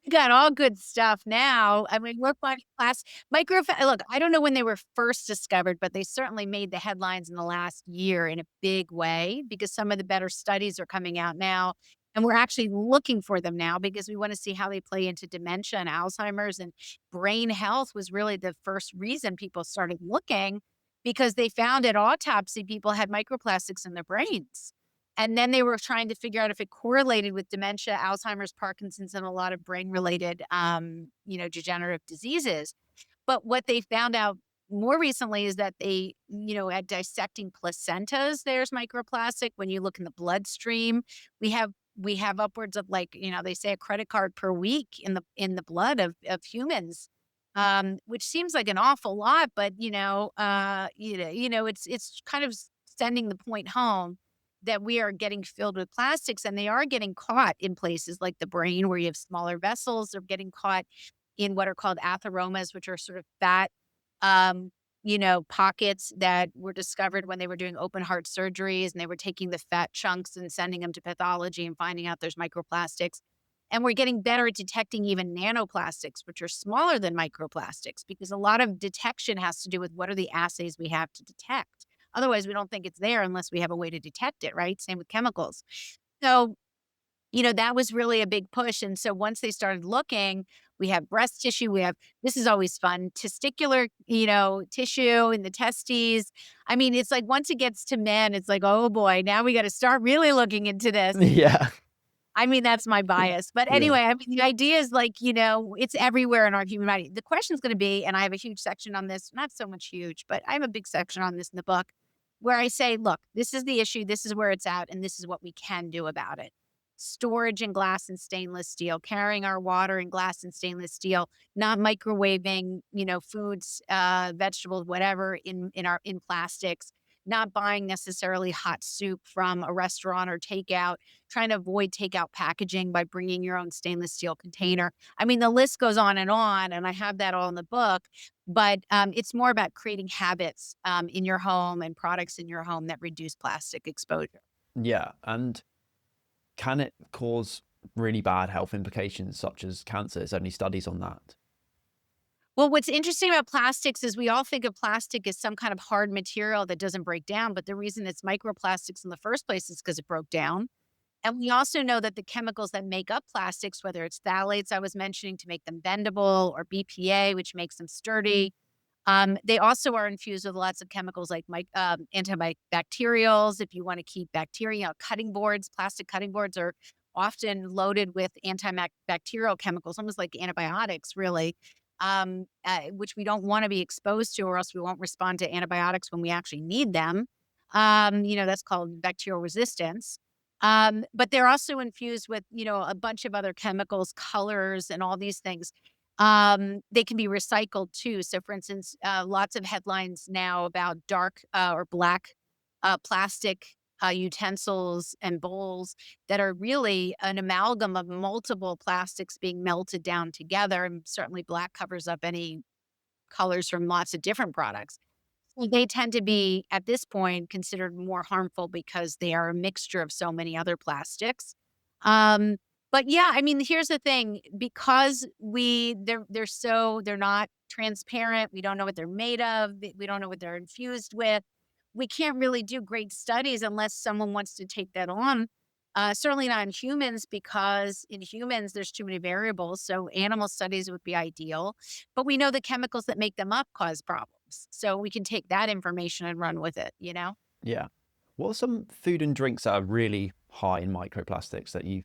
We got all good stuff now. I mean, we're finding look, I don't know when they were first discovered, but they certainly made the headlines in the last year in a big way because some of the better studies are coming out now. And we're actually looking for them now because we want to see how they play into dementia and Alzheimer's and brain health was really the first reason people started looking because they found at autopsy people had microplastics in their brains. And then they were trying to figure out if it correlated with dementia, Alzheimer's, Parkinson's, and a lot of brain-related, degenerative diseases. But what they found out more recently is that at dissecting placentas, there's microplastic. When you look in the bloodstream, we have we have upwards of like, they say a credit card per week in the blood of humans. Which seems like an awful lot, but it's kind of sending the point home that we are getting filled with plastics and they are getting caught in places like the brain where you have smaller vessels. They're getting caught in what are called atheromas, which are sort of fat, pockets that were discovered when they were doing open heart surgeries and they were taking the fat chunks and sending them to pathology and finding out there's microplastics. And we're getting better at detecting even nanoplastics, which are smaller than microplastics, because a lot of detection has to do with what are the assays we have to detect. Otherwise, we don't think it's there unless we have a way to detect it, right? Same with chemicals. So, that was really a big push. And so once they started looking, we have breast tissue, this is always fun, testicular, tissue in the testes. I mean, it's like once it gets to men, it's like, oh boy, now we got to start really looking into this. Yeah, I mean, that's my bias. But yeah, anyway, I mean, the idea is like, it's everywhere in our human body. The question's going to be, and I have a huge section on this, not so much huge, but I have a big section on this in the book where I say, look, this is the issue, this is where it's at, and this is what we can do about it. Storage in glass and stainless steel, carrying our water in glass and stainless steel, not microwaving, foods, vegetables, whatever in plastics, not buying necessarily hot soup from a restaurant or takeout, trying to avoid takeout packaging by bringing your own stainless steel container. I mean, the list goes on, and I have that all in the book. But it's more about creating habits in your home and products in your home that reduce plastic exposure. yeah. And can it cause really bad health implications such as cancer? Is there any studies on that? Well, what's interesting about plastics is we all think of plastic as some kind of hard material that doesn't break down. But the reason it's microplastics in the first place is because it broke down. And we also know that the chemicals that make up plastics, whether it's phthalates I was mentioning to make them bendable or BPA, which makes them sturdy, they also are infused with lots of chemicals like antibacterials. If you want to keep bacteria, cutting boards, plastic cutting boards are often loaded with antibacterial chemicals, almost like antibiotics, really, which we don't want to be exposed to, or else we won't respond to antibiotics when we actually need them. That's called bacterial resistance. But they're also infused with, a bunch of other chemicals, colors, and all these things. They can be recycled too. So, for instance, lots of headlines now about dark or black plastic utensils and bowls that are really an amalgam of multiple plastics being melted down together. And certainly, black covers up any colors from lots of different products. Well, they tend to be, at this point, considered more harmful because they are a mixture of so many other plastics. Um, but yeah, I mean, here's the thing, because they're not transparent, we don't know what they're made of, we don't know what they're infused with. We can't really do great studies unless someone wants to take that on. Certainly not in humans because in humans there's too many variables. So animal studies would be ideal, but we know the chemicals that make them up cause problems. So we can take that information and run with it. Yeah. What are some food and drinks that are really high in microplastics that you've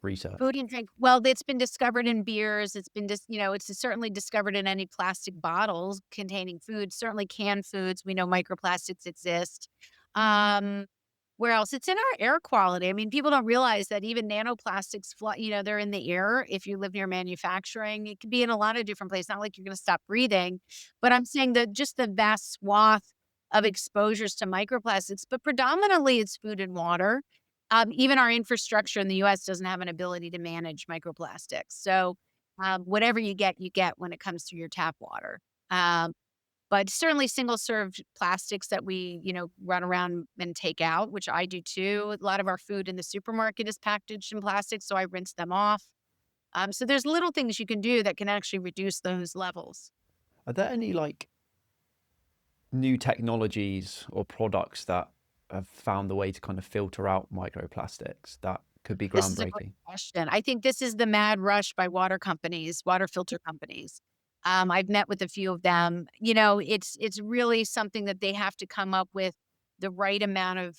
Food researched? and drink. Well, it's been discovered in beers. It's been it's certainly discovered in any plastic bottles containing food. Certainly canned foods. We know microplastics exist. Um, Where else? It's in our air quality. I mean, people don't realize that even nanoplastics, they're in the air. If you live near manufacturing, it could be in a lot of different places. Not like you're going to stop breathing, but I'm saying that just the vast swath of exposures to microplastics, but predominantly it's food and water. Even our infrastructure in the US doesn't have an ability to manage microplastics. So, whatever you get when it comes to your tap water. Um, but certainly single serve plastics that we, run around and take out, which I do too. A lot of our food in the supermarket is packaged in plastic, so I rinse them off. So there's little things you can do that can actually reduce those levels. Are there any like new technologies or products that have found the way to kind of filter out microplastics that could be This is a great groundbreaking? question. I think this is the mad rush by water companies, water filter companies. I've met with a few of them. It's really something that they have to come up with the right amount of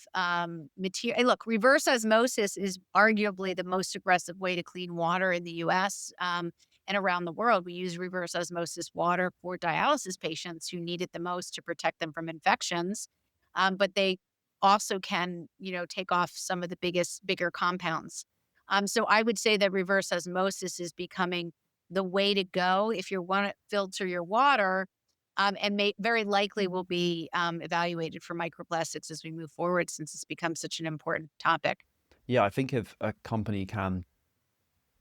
material. Look, reverse osmosis is arguably the most aggressive way to clean water in the U.S. And around the world. We use reverse osmosis water for dialysis patients who need it the most to protect them from infections. But they also can, take off some of the bigger compounds. So I would say that reverse osmosis is becoming the way to go if you want to filter your water, and very likely will be evaluated for microplastics as we move forward, since it's become such an important topic. Yeah, I think if a company can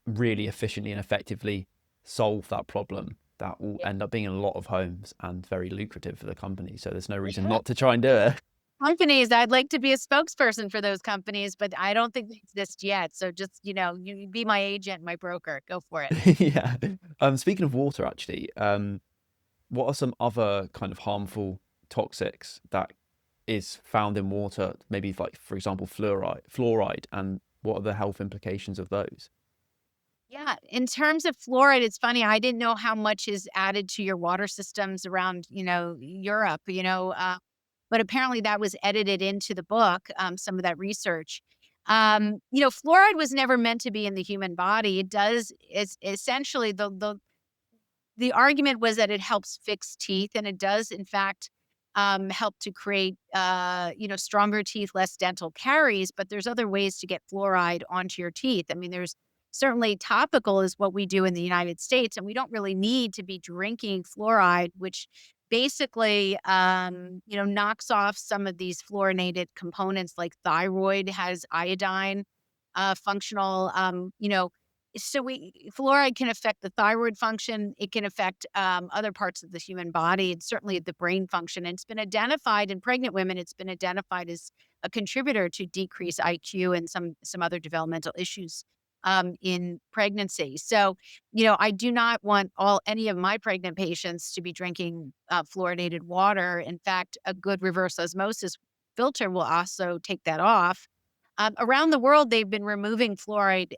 really efficiently and effectively solve that problem, that will Yeah. end up being in a lot of homes and very lucrative for the company. So there's no reason Yeah. not to try and do it. Companies, I'd like to be a spokesperson for those companies, but I don't think they exist yet. So just, you be my agent, my broker. Go for it. Yeah. Speaking of water, actually, what are some other kind of harmful toxics that is found in water? Maybe like, for example, fluoride, and what are the health implications of those? Yeah, in terms of fluoride, it's funny, I didn't know how much is added to your water systems around, Europe, but apparently that was edited into the book, some of that research. Fluoride was never meant to be in the human body. It does, it's essentially the argument was that it helps fix teeth, and it does, in fact, help to create, stronger teeth, less dental caries. But there's other ways to get fluoride onto your teeth. I mean, there's certainly topical is what we do in the United States, and we don't really need to be drinking fluoride, which basically, knocks off some of these fluorinated components. Like thyroid has iodine, functional, so fluoride can affect the thyroid function. It can affect other parts of the human body and certainly the brain function. And it's been identified in pregnant women. It's been identified as a contributor to decreased IQ and some other developmental issues in pregnancy. So, I do not want any of my pregnant patients to be drinking fluoridated water. In fact, a good reverse osmosis filter will also take that off. Around the world, they've been removing fluoride,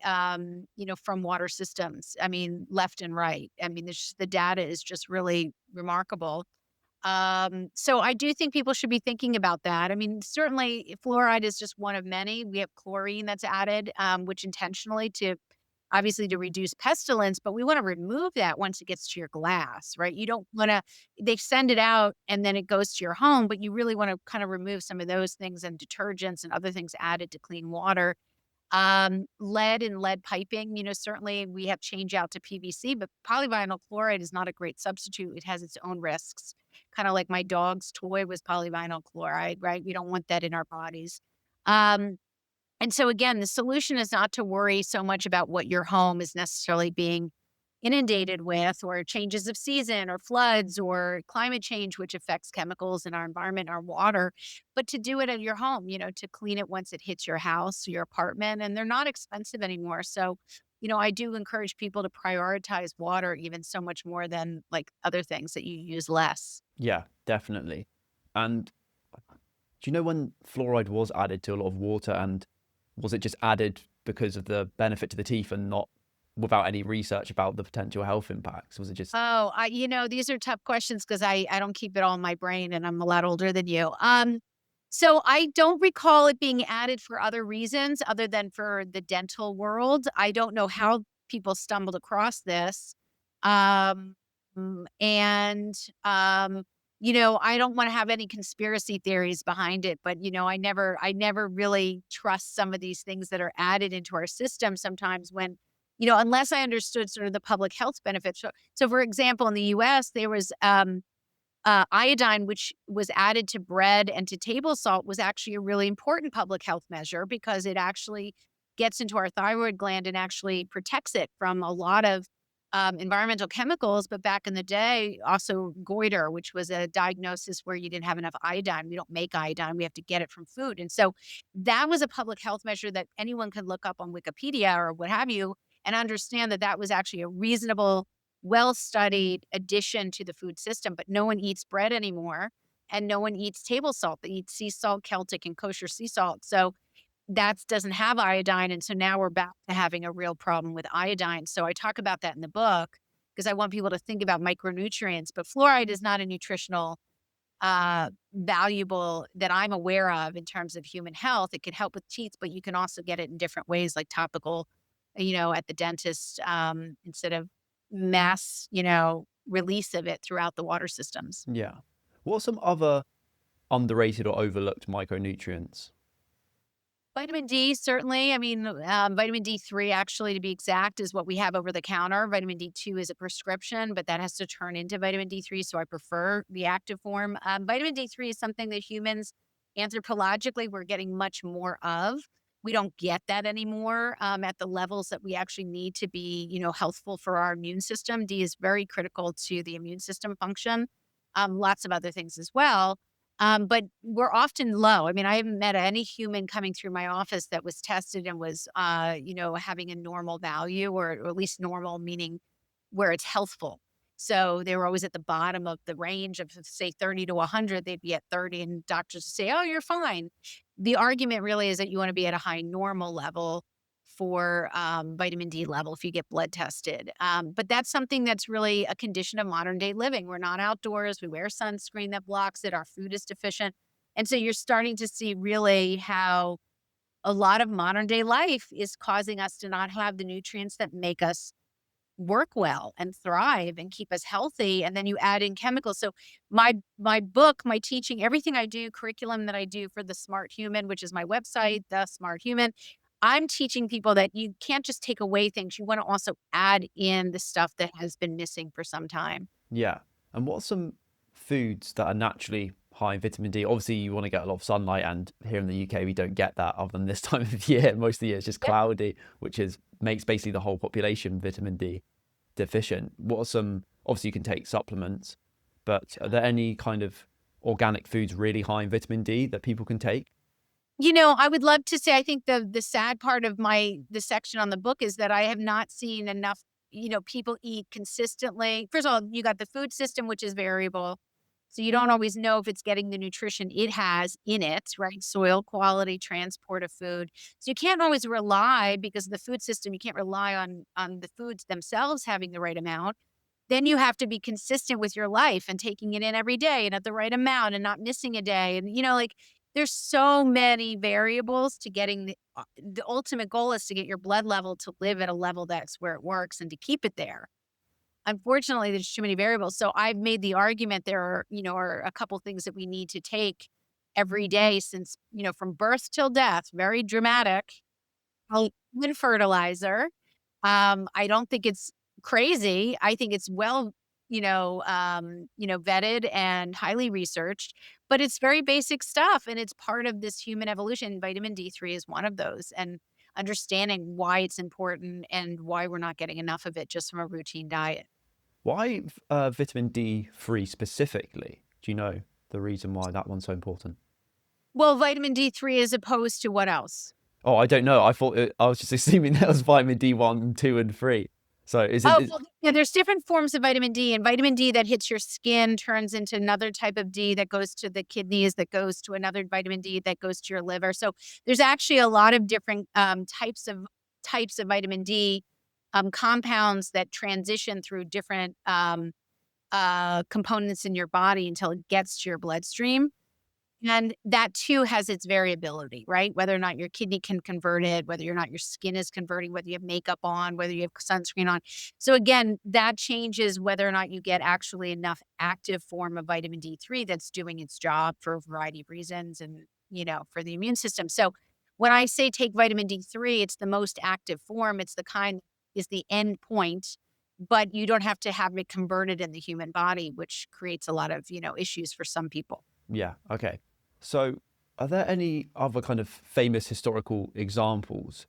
from water systems. I mean, left and right. I mean, the data is just really remarkable. So I do think people should be thinking about that. I mean, certainly fluoride is just one of many. We have chlorine that's added, which intentionally to obviously to reduce pestilence, but we want to remove that once it gets to your glass, right? You don't want to, they send it out and then it goes to your home, but you really want to kind of remove some of those things and detergents and other things added to clean water. Lead and lead piping, certainly we have change out to PVC, but polyvinyl chloride is not a great substitute. It has its own risks. Kind of like my dog's toy was polyvinyl chloride, right? We don't want that in our bodies. Um, and so again, the solution is not to worry so much about what your home is necessarily being inundated with, or changes of season, or floods, or climate change, which affects chemicals in our environment, our water, but to do it at your home, to clean it once it hits your house, your apartment, and they're not expensive anymore. So, I do encourage people to prioritize water even so much more than like other things that you use less. Yeah, definitely. And do you know when fluoride was added to a lot of water, and was it just added because of the benefit to the teeth and not without any research about the potential health impacts? Was it just, Oh, these are tough questions because I don't keep it all in my brain and I'm a lot older than you. So I don't recall it being added for other reasons other than for the dental world. I don't know how people stumbled across this. Um, and I don't want to have any conspiracy theories behind it, but I never really trust some of these things that are added into our system sometimes when, unless I understood sort of the public health benefits. So for example, in the US, there was iodine, which was added to bread and to table salt, was actually a really important public health measure because it actually gets into our thyroid gland and actually protects it from a lot of environmental chemicals. But back in the day, also goiter, which was a diagnosis where you didn't have enough iodine. We don't make iodine, we have to get it from food. And so that was a public health measure that anyone could look up on Wikipedia or what have you and understand that that was actually a reasonable, well-studied addition to the food system. But no one eats bread anymore, and no one eats table salt. They eat sea salt, Celtic, and kosher sea salt. So that doesn't have iodine, and so now we're back to having a real problem with iodine. So I talk about that in the book because I want people to think about micronutrients. But fluoride is not a nutritional valuable that I'm aware of in terms of human health. It can help with teeth, but you can also get it in different ways, like topical, at the dentist, instead of mass, release of it throughout the water systems. Yeah. What are some other underrated or overlooked micronutrients? Vitamin D, certainly. I mean, vitamin D3, actually, to be exact, is what we have over the counter. Vitamin D2 is a prescription, but that has to turn into vitamin D3. So I prefer the active form. Vitamin D3 is something that humans, anthropologically, we're getting much more of. We don't get that anymore at the levels that we actually need to be, healthful for our immune system. D is very critical to the immune system function. Lots of other things as well. But we're often low. I mean, I haven't met any human coming through my office that was tested and was, having a normal value, or at least normal, meaning where it's healthful. So they were always at the bottom of the range of, say, 30 to 100. They'd be at 30, and doctors would say, "Oh, you're fine." The argument really is that you want to be at a high normal level for vitamin D level if you get blood tested. But that's something that's really a condition of modern day living. We're not outdoors. We wear sunscreen that blocks it. Our food is deficient. And so you're starting to see really how a lot of modern day life is causing us to not have the nutrients that make us work well and thrive and keep us healthy. And then you add in chemicals. So my book, my teaching, everything I do, curriculum that I do for The Smart Human, which is my website, The Smart Human, I'm teaching people that you can't just take away things. You want to also add in the stuff that has been missing for some time. Yeah. And what are some foods that are naturally high in vitamin D? Obviously, you want to get a lot of sunlight, and here in the UK, we don't get that other than this time of year. Most of the year it's just Yep. cloudy, which is makes basically the whole population vitamin D deficient. What are some, obviously, you can take supplements, but are there any kind of organic foods really high in vitamin D that people can take? I would love to say I think the sad part of the section on the book is that I have not seen enough, people eat consistently. First of all, you got the food system, which is variable. So you don't always know if it's getting the nutrition it has in it, right? Soil quality, transport of food. So you can't always rely, because of the food system, you can't rely on the foods themselves having the right amount. Then you have to be consistent with your life and taking it in every day and at the right amount and not missing a day. And, like, there's so many variables to getting the ultimate goal is to get your blood level to live at a level that's where it works and to keep it there. Unfortunately, there's too many variables. So I've made the argument there are a couple things that we need to take every day since, from birth till death, very dramatic. Liquid fertilizer. I don't think it's crazy. I think it's well, vetted and highly researched, but it's very basic stuff and it's part of this human evolution. Vitamin D3 is one of those, and understanding why it's important and why we're not getting enough of it just from a routine diet. Why vitamin D3 specifically? Do you know the reason why that one's so important? Well, vitamin D3 as opposed to what else? Oh, I don't know. I was just assuming that was vitamin D1, 2, and 3. So is it? Oh, well, yeah, there's different forms of vitamin D, and vitamin D that hits your skin turns into another type of D that goes to the kidneys, that goes to another vitamin D that goes to your liver. So there's actually a lot of different types of vitamin D compounds that transition through different components in your body until it gets to your bloodstream. And that too has its variability, right? Whether or not your kidney can convert it, whether or not your skin is converting, whether you have makeup on, whether you have sunscreen on. So again, that changes whether or not you get actually enough active form of vitamin D3 that's doing its job for a variety of reasons and, for the immune system. So when I say take vitamin D3, it's the most active form. It's the kind is the end point, but you don't have to have it converted in the human body, which creates a lot of, issues for some people. Yeah. Okay. So, are there any other kind of famous historical examples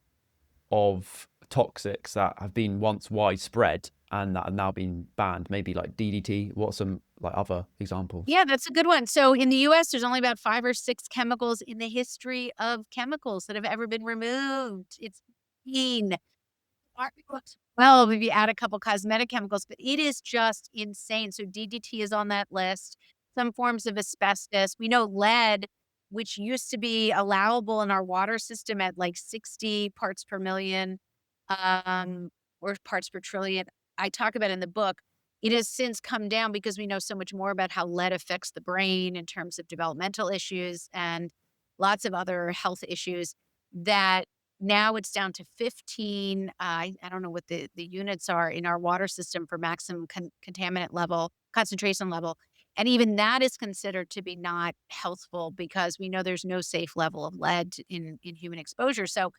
of toxics that have been once widespread and that have now been banned? Maybe like DDT. What some like other examples? Yeah, that's a good one. So in the US, there's only about 5 or 6 chemicals in the history of chemicals that have ever been removed. It's mean. Well, if you add a couple cosmetic chemicals, but it is just insane. So DDT is on that list. Some forms of asbestos. We know lead, which used to be allowable in our water system at like 60 parts per million, um, or parts per trillion. I talk about in the book. It has since come down because we know so much more about how lead affects the brain in terms of developmental issues and lots of other health issues that now it's down to 15. I don't know what the units are in our water system for maximum contaminant level, concentration level. And even that is considered to be not healthful because we know there's no safe level of lead in human exposure. So,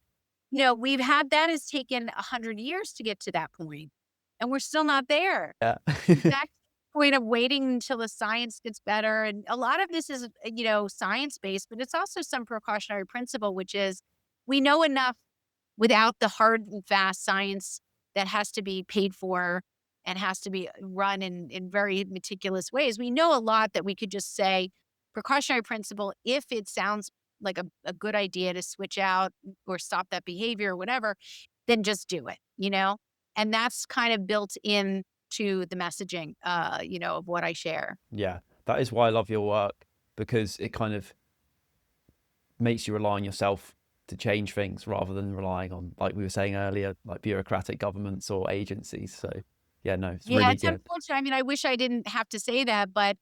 we've had that has taken 100 years to get to that point, and we're still not there. Yeah. Back to the point of waiting until the science gets better. And a lot of this is, science based, but it's also some precautionary principle, which is we know enough without the hard and fast science that has to be paid for and has to be run in very meticulous ways. We know a lot that we could just say precautionary principle if it sounds like a good idea to switch out or stop that behavior or whatever, then just do it. And that's kind of built in to the messaging, of what I share. Yeah. That is why I love your work, because it kind of makes you rely on yourself to change things rather than relying on, like we were saying earlier, like bureaucratic governments or agencies. So yeah, no, it's Yeah, really it's good. unfortunate. I mean, I wish I didn't have to say that, but,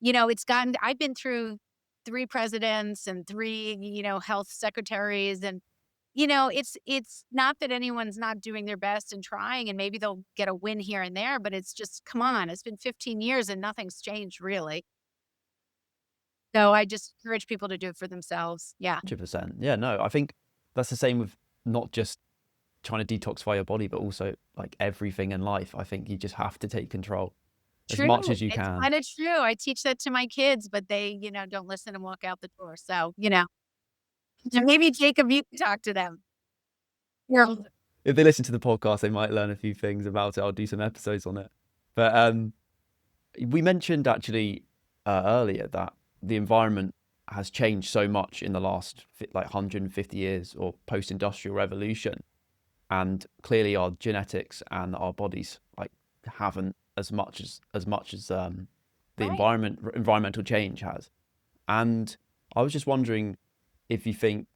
I've been through 3 presidents and 3, health secretaries and, it's not that anyone's not doing their best and trying and maybe they'll get a win here and there, but it's just, come on, it's been 15 years and nothing's changed really. So I just encourage people to do it for themselves. Yeah. 100%. Yeah, no, I think that's the same with not just trying to detoxify your body, but also like everything in life. I think you just have to take control as much True. as you It's can. kinda true. I teach that to my kids, but they, don't listen and walk out the door. So, so maybe Jacob, you can talk to them. Yeah. If they listen to the podcast, they might learn a few things about it. I'll do some episodes on it. But we mentioned actually earlier that the environment has changed so much in the last like 150 years or post-industrial revolution, and clearly our genetics and our bodies like haven't as much as the Right. environmental change has. And I was just wondering if you think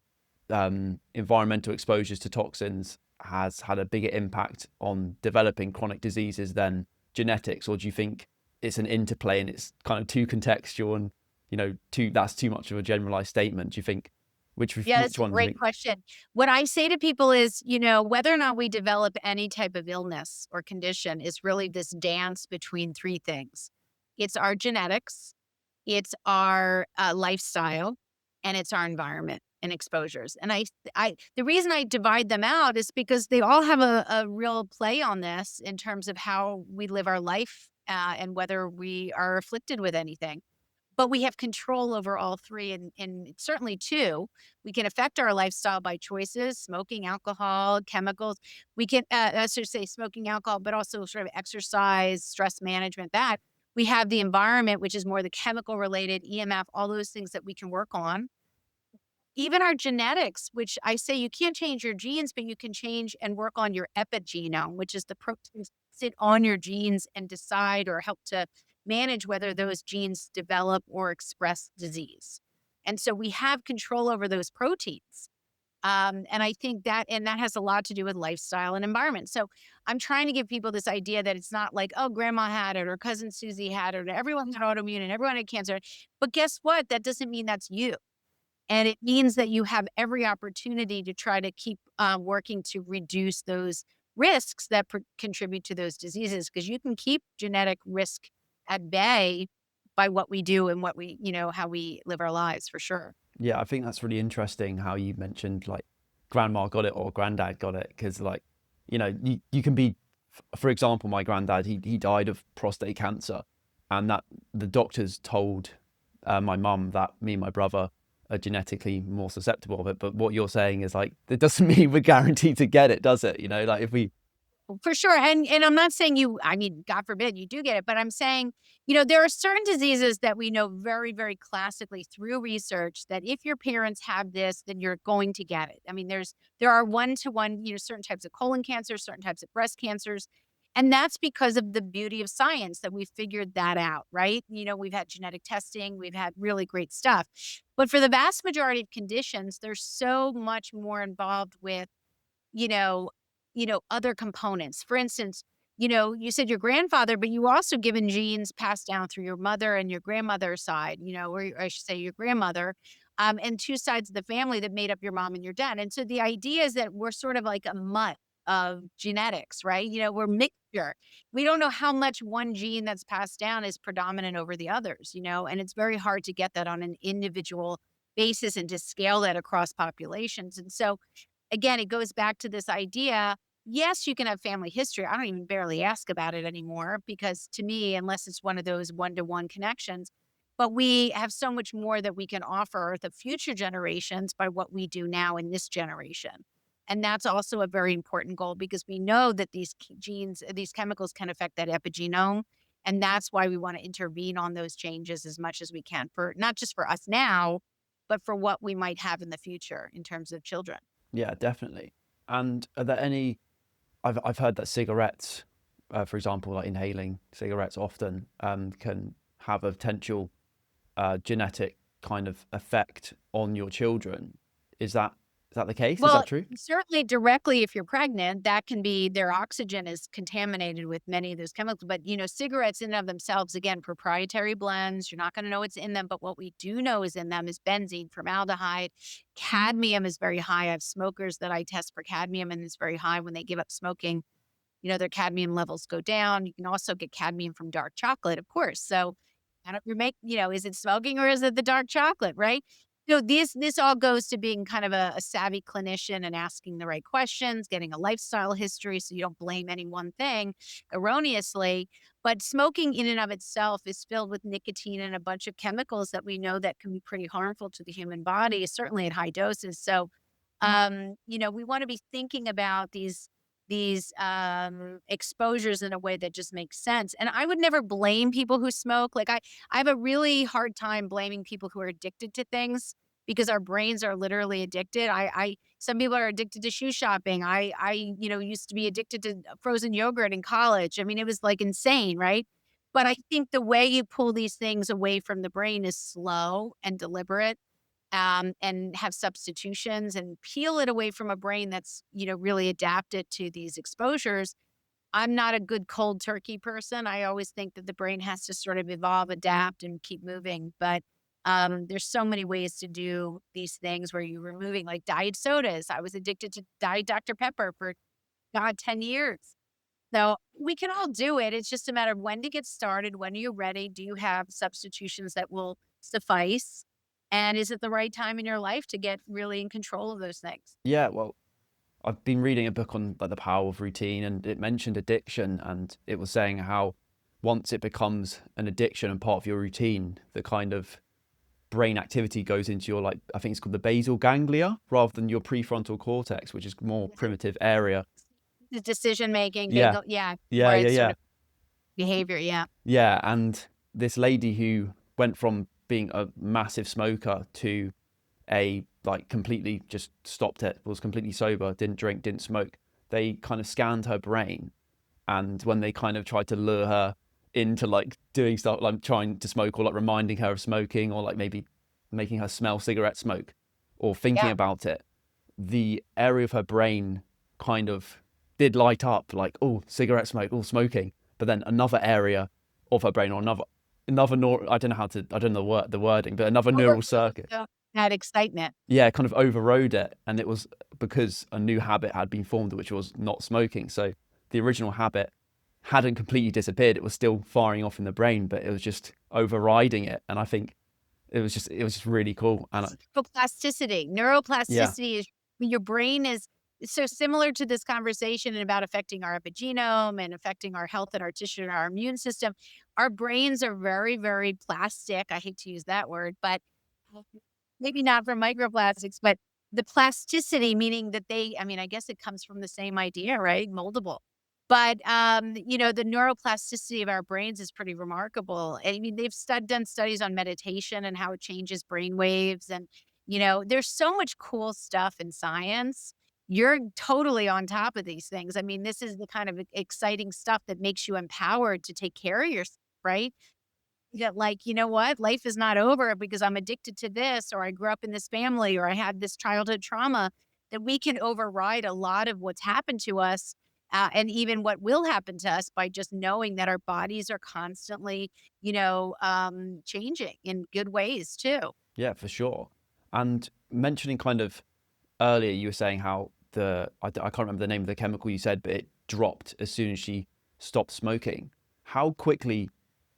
environmental exposures to toxins has had a bigger impact on developing chronic diseases than genetics, or do you think it's an interplay and it's kind of too contextual and that's too much of a generalized statement? Do you think Yeah, which that's a one do you great think? question. What I say to people is, whether or not we develop any type of illness or condition is really this dance between 3 things. It's our genetics, it's our, lifestyle, and it's our environment and exposures. And the reason I divide them out is because they all have a real play on this in terms of how we live our life, and whether we are afflicted with anything. But we have control over all 3 and certainly 2. We can affect our lifestyle by choices, smoking, alcohol, chemicals. We can, I should say smoking, alcohol, but also sort of exercise, stress management, that. We have the environment, which is more the chemical related, EMF, all those things that we can work on. Even our genetics, which I say you can't change your genes, but you can change and work on your epigenome, which is the proteins that sit on your genes and decide or help to manage whether those genes develop or express disease. And so we have control over those proteins. And I think that has a lot to do with lifestyle and environment. So I'm trying to give people this idea that it's not like, oh, grandma had it or cousin Susie had it or everyone got autoimmune and everyone had cancer. But guess what? That doesn't mean that's you. And it means that you have every opportunity to try to keep working to reduce those risks that contribute to those diseases, because you can keep genetic risk at bay by what we do and how we live our lives, for sure. Yeah, I think that's really interesting how you mentioned like grandma got it or granddad got it because like, you can be, for example, my granddad, he died of prostate cancer, and that the doctors told my mum that me and my brother are genetically more susceptible of it. But what you're saying is like, it doesn't mean we're guaranteed to get it, does it? Like if we, For sure. And I'm not saying I mean, God forbid you do get it, but I'm saying, there are certain diseases that we know very, very classically through research that if your parents have this, then you're going to get it. I mean, there are one-to-one, certain types of colon cancer, certain types of breast cancers. And that's because of the beauty of science that we've figured that out, right? We've had genetic testing, we've had really great stuff. But for the vast majority of conditions, there's so much more involved with you know other components. For instance, you said your grandfather, but you were also given genes passed down through your mother and your grandmother's side, or I should say your grandmother, and two sides of the family that made up your mom and your dad. And so the idea is that we're sort of like a mutt of genetics, right? We're mixture. We don't know how much one gene that's passed down is predominant over the others, and it's very hard to get that on an individual basis and to scale that across populations. And so again, it goes back to this idea. Yes, you can have family history. I don't even barely ask about it anymore because to me, unless it's one of those one-to-one connections, but we have so much more that we can offer the future generations by what we do now in this generation. And that's also a very important goal because we know that these genes, these chemicals can affect that epigenome. And that's why we want to intervene on those changes as much as we can for not just for us now, but for what we might have in the future in terms of children. yeah, definitely. And are there any, I've heard that cigarettes, for example, like inhaling cigarettes often can have a potential genetic kind of effect on your children. Is that the case? Is Well, that true? certainly directly if you're pregnant, that can be their oxygen is contaminated with many of those chemicals. But, cigarettes in and of themselves, again, proprietary blends, you're not going to know what's in them. But what we do know is in them is benzene, formaldehyde, cadmium is very high. I have smokers that I test for cadmium and it's very high when they give up smoking. Their cadmium levels go down. You can also get cadmium from dark chocolate, of course. So I don't remake, is it smoking or is it the dark chocolate, right? So this all goes to being kind of a savvy clinician and asking the right questions, getting a lifestyle history so you don't blame any one thing erroneously. But smoking in and of itself is filled with nicotine and a bunch of chemicals that we know that can be pretty harmful to the human body, certainly at high doses. So we want to be thinking about these exposures in a way that just makes sense. And I would never blame people who smoke. Like I have a really hard time blaming people who are addicted to things because our brains are literally addicted. Some people are addicted to shoe shopping. I used to be addicted to frozen yogurt in college. I mean, it was like insane, right? But I think the way you pull these things away from the brain is slow and deliberate, and have substitutions and peel it away from a brain that's, really adapted to these exposures. I'm not a good cold turkey person. I always think that the brain has to sort of evolve, adapt, and keep moving. But there's so many ways to do these things where you're removing like diet sodas. I was addicted to Diet Dr. Pepper for God, 10 years. So we can all do it. It's just a matter of when to get started. When are you ready? Do you have substitutions that will suffice? And is it the right time in your life to get really in control of those things? Yeah, well, I've been reading a book on like the power of routine, and it mentioned addiction, and it was saying how once it becomes an addiction and part of your routine, the kind of brain activity goes into your, like, I think it's called the basal ganglia rather than your prefrontal cortex, which is more primitive area. The decision making, Yeah, yeah, yeah, more yeah, it's sort yeah, of behavior. Yeah. yeah. And this lady who went from being a massive smoker to a like completely just stopped it, was completely sober, didn't drink, didn't smoke. They kind of scanned her brain, and when they kind of tried to lure her into like doing stuff like trying to smoke or like reminding her of smoking or like maybe making her smell cigarette smoke or thinking Yeah. about it, the area of her brain kind of did light up, like, oh, cigarette smoke, oh, smoking. But then another area of her brain, or I don't know how to, I don't know the wording, but another neural circuit, That excitement. yeah, kind of overrode it. And it was because a new habit had been formed, which was not smoking. So the original habit hadn't completely disappeared. It was still firing off in the brain, but it was just overriding it. And I think it was just really cool. And Neuroplasticity. yeah, Neuroplasticity is your brain is so similar to this conversation about affecting our epigenome and affecting our health and our tissue and our immune system. Our brains are very, very plastic. I hate to use that word, but maybe not for microplastics, but the plasticity, meaning that I mean, I guess it comes from the same idea, right? Moldable. But, the neuroplasticity of our brains is pretty remarkable. I mean, they've done studies on meditation and how it changes brain waves. And, there's so much cool stuff in science. You're totally on top of these things. I mean, this is the kind of exciting stuff that makes you empowered to take care of yourself, right? Yeah, like, you know what? Life is not over because I'm addicted to this, or I grew up in this family, or I had this childhood trauma, that we can override a lot of what's happened to us, and even what will happen to us by just knowing that our bodies are constantly, changing in good ways too. yeah, for sure. And mentioning kind of earlier, you were saying how I can't remember the name of the chemical you said, but it dropped as soon as she stopped smoking. How quickly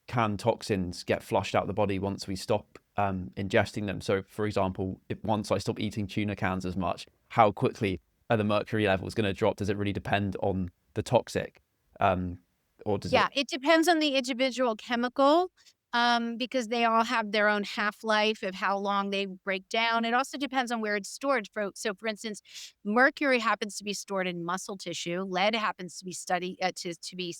can toxins get flushed out of the body once we stop ingesting them? So, for example, if once I stop eating tuna cans as much, how quickly are the mercury levels going to drop? Does it really depend on the toxic, um, or does Yeah, it? it depends on the individual chemical, because they all have their own half-life of how long they break down. It also depends on where it's stored. For instance, mercury happens to be stored in muscle tissue. Lead happens to be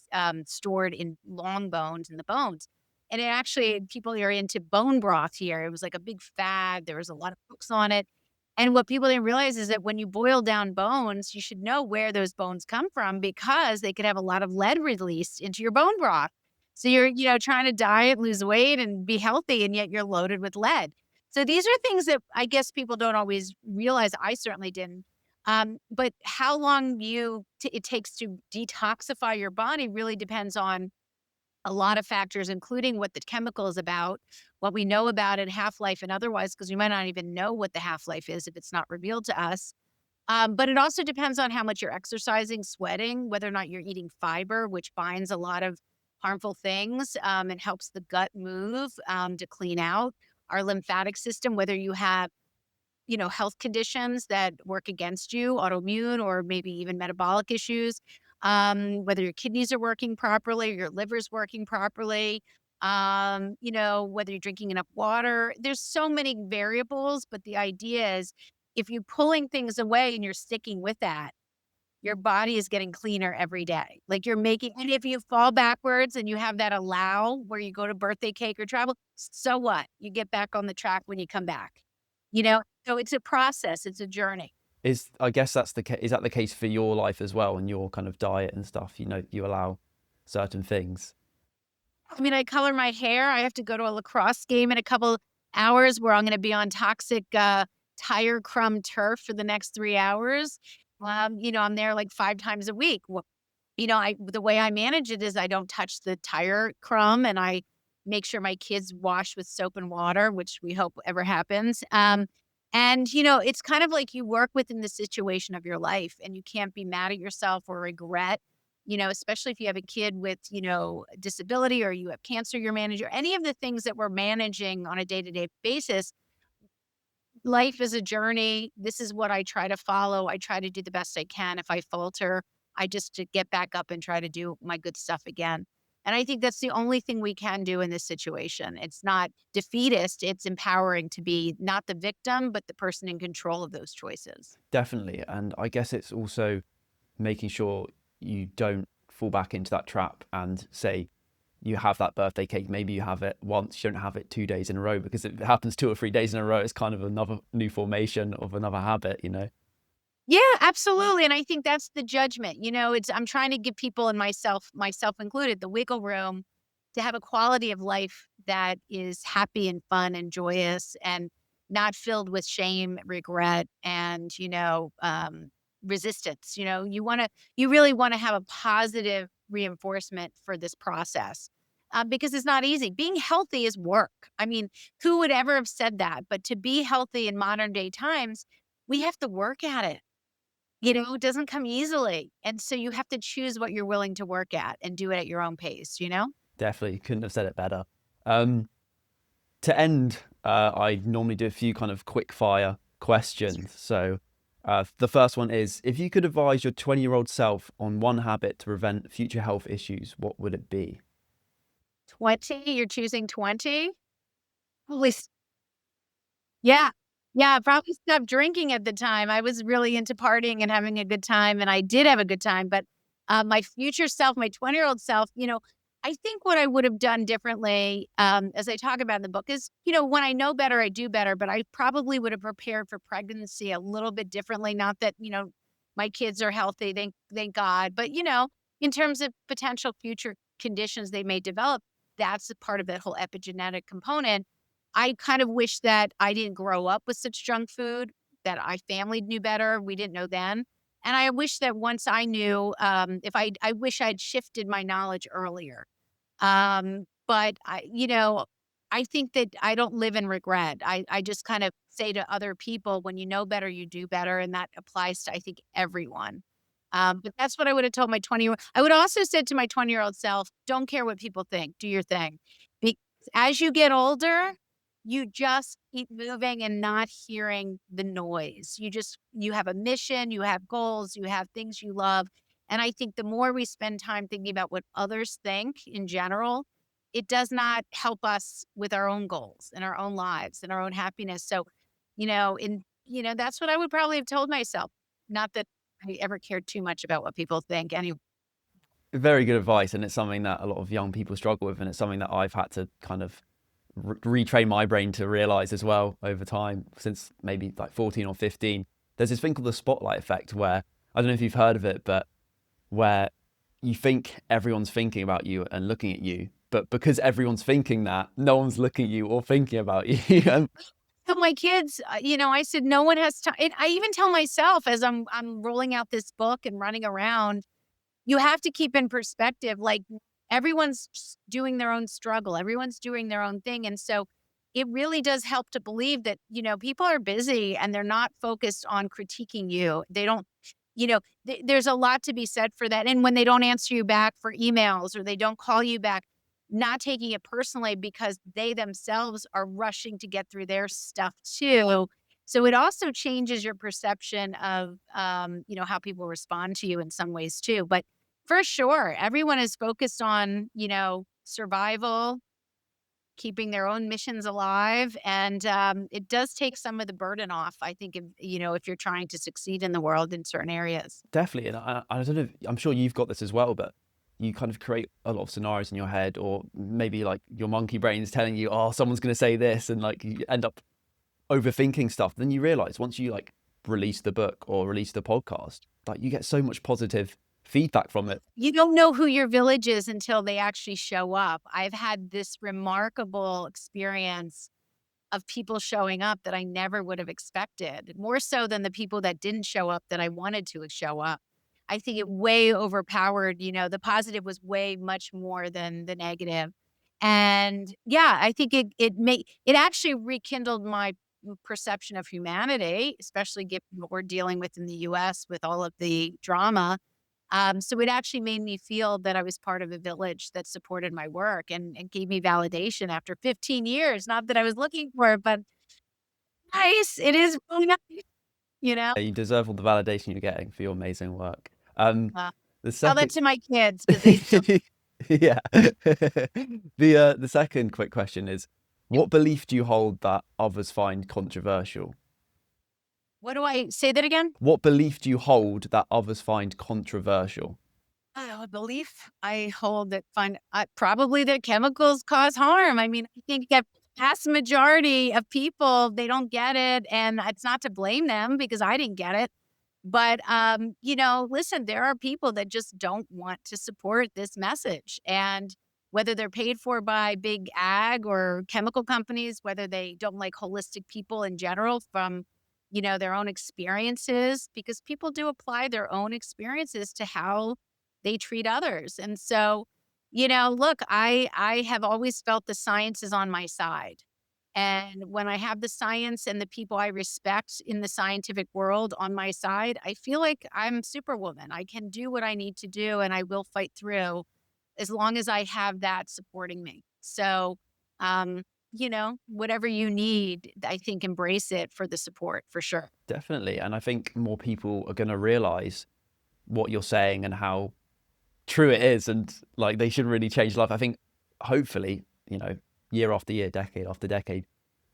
stored in long bones in the bones. And it actually, people are into bone broth here. It was like a big fad. There was a lot of books on it. And what people didn't realize is that when you boil down bones, you should know where those bones come from because they could have a lot of lead released into your bone broth. So you're, trying to diet, lose weight, and be healthy, and yet you're loaded with lead. So these are things that I guess people don't always realize. I certainly didn't. But how long it takes to detoxify your body really depends on a lot of factors, including what the chemical is about, what we know about it, half-life and otherwise, because we might not even know what the half-life is if it's not revealed to us. But it also depends on how much you're exercising, sweating, whether or not you're eating fiber, which binds a lot of harmful things, and helps the gut move, to clean out our lymphatic system, whether you have health conditions that work against you, autoimmune or maybe even metabolic issues, whether your kidneys are working properly, your liver's working properly, whether you're drinking enough water. There's so many variables, but the idea is if you're pulling things away and you're sticking with that, your body is getting cleaner every day. Like and if you fall backwards and you have that allow where you go to birthday cake or travel, so what? You get back on the track when you come back. So it's a process, it's a journey. I guess that's is that the case for your life as well and your kind of diet and stuff? You allow certain things. I mean, I color my hair. I have to go to a lacrosse game in a couple hours where I'm going to be on toxic tire crumb turf for the next 3 hours. I'm there like 5 times a week. The way I manage it is I don't touch the tire crumb, and I make sure my kids wash with soap and water, which we hope ever happens. And it's kind of like you work within the situation of your life, and you can't be mad at yourself or regret, especially if you have a kid with, disability, or you have cancer you're managing, or any of the things that we're managing on a day-to-day basis. Life is a journey. This is what I try to follow. I try to do the best I can. If I falter, I just to get back up and try to do my good stuff again. And I think that's the only thing we can do in this situation. It's not defeatist, it's empowering to be not the victim, but the person in control of those choices. Definitely. And I guess it's also making sure you don't fall back into that trap and say you have that birthday cake, maybe you have it once, you don't have it 2 days in a row, because if it happens 2 or 3 days in a row, it's kind of another new formation of another habit. Yeah, absolutely. And I think that's the judgment. I'm trying to give people and myself included, the wiggle room to have a quality of life that is happy and fun and joyous and not filled with shame, regret, and, resistance. You really want to have a positive reinforcement for this process, because it's not easy. Being healthy is work. I mean, who would ever have said that? But to be healthy in modern day times, we have to work at it. It doesn't come easily. And so you have to choose what you're willing to work at and do it at your own pace? Definitely couldn't have said it better. Um, to end, I normally do a few kind of quick fire questions. So the first one is, if you could advise your 20-year-old self on one habit to prevent future health issues, what would it be? 20, you're choosing 20? Holy Yeah. Yeah, probably stopped drinking at the time. I was really into partying and having a good time, and I did have a good time, but, my future self, my 20-year-old self, I think what I would have done differently, as I talk about in the book is, when I know better, I do better, but I probably would have prepared for pregnancy a little bit differently. Not that, my kids are healthy, thank God, but, in terms of potential future conditions they may develop, that's a part of that whole epigenetic component. I kind of wish that I didn't grow up with such junk food, that I family knew better. We didn't know then. And I wish that once I knew, if I wish I'd shifted my knowledge earlier. But I think that I don't live in regret. I just kind of say to other people, when you know better, you do better. And that applies to, I think, everyone. But that's what I would have told my 20-year-old. I would also said to my 20-year-old self, don't care what people think, do your thing. Because as you get older, you just keep moving and not hearing the noise. You have a mission, you have goals, you have things you love. And I think the more we spend time thinking about what others think in general, it does not help us with our own goals and our own lives and our own happiness. So, that's what I would probably have told myself. Not that I ever cared too much about what people think. Anyway, Very good advice, and it's something that a lot of young people struggle with, and it's something that I've had to kind of retrain my brain to realize as well over time, since maybe like 14 or 15. There's this thing called the spotlight effect, where I don't know if you've heard of it, but where you think everyone's thinking about you and looking at you, but because everyone's thinking that, no one's looking at you or thinking about you. And tell my kids, I said no one has time. I even tell myself as I'm rolling out this book and running around. You have to keep in perspective, like, everyone's doing their own struggle, everyone's doing their own thing, and so it really does help to believe that, people are busy and they're not focused on critiquing you. They don't there's a lot to be said for that, and when they don't answer you back for emails or they don't call you back, not taking it personally because they themselves are rushing to get through their stuff too. So it also changes your perception of, how people respond to you in some ways too. But for sure, everyone is focused on, survival, keeping their own missions alive. And it does take some of the burden off, I think, if you're trying to succeed in the world in certain areas. definitely, and I don't know, I'm sure you've got this as well, but you kind of create a lot of scenarios in your head, or maybe like your monkey brain is telling you, oh, someone's going to say this, and like you end up overthinking stuff. Then you realize once you like release the book or release the podcast, like you get so much positive feedback from it. You don't know who your village is until they actually show up. I've had this remarkable experience of people showing up that I never would have expected, more so than the people that didn't show up that I wanted to show up. I think it way overpowered, the positive was way much more than the negative. And yeah, I think it actually rekindled my perception of humanity, especially given what we're dealing with in the US with all of the drama. So it actually made me feel that I was part of a village that supported my work and gave me validation after 15 years. Not that I was looking for it, but nice. It is really nice, you know? You deserve all the validation you're getting for your amazing work. Uh, The Tell that second, to my kids because they still. yeah. The second quick question is, what belief do you hold that others find controversial? What do I say that again? What belief do you hold that others find controversial? A belief I hold that probably that chemicals cause harm. I mean, I think that vast majority of people, they don't get it. And it's not to blame them because I didn't get it. But, listen, there are people that just don't want to support this message. And whether they're paid for by big ag or chemical companies, whether they don't like holistic people in general from, their own experiences, because people do apply their own experiences to how they treat others. And so, look, I have always felt the science is on my side. And when I have the science and the people I respect in the scientific world on my side, I feel like I'm Superwoman. I can do what I need to do and I will fight through as long as I have that supporting me. So, whatever you need, I think embrace it for the support for sure. Definitely. And I think more people are going to realize what you're saying and how true it is. And like they should really change life. I think hopefully, year after year, decade after decade,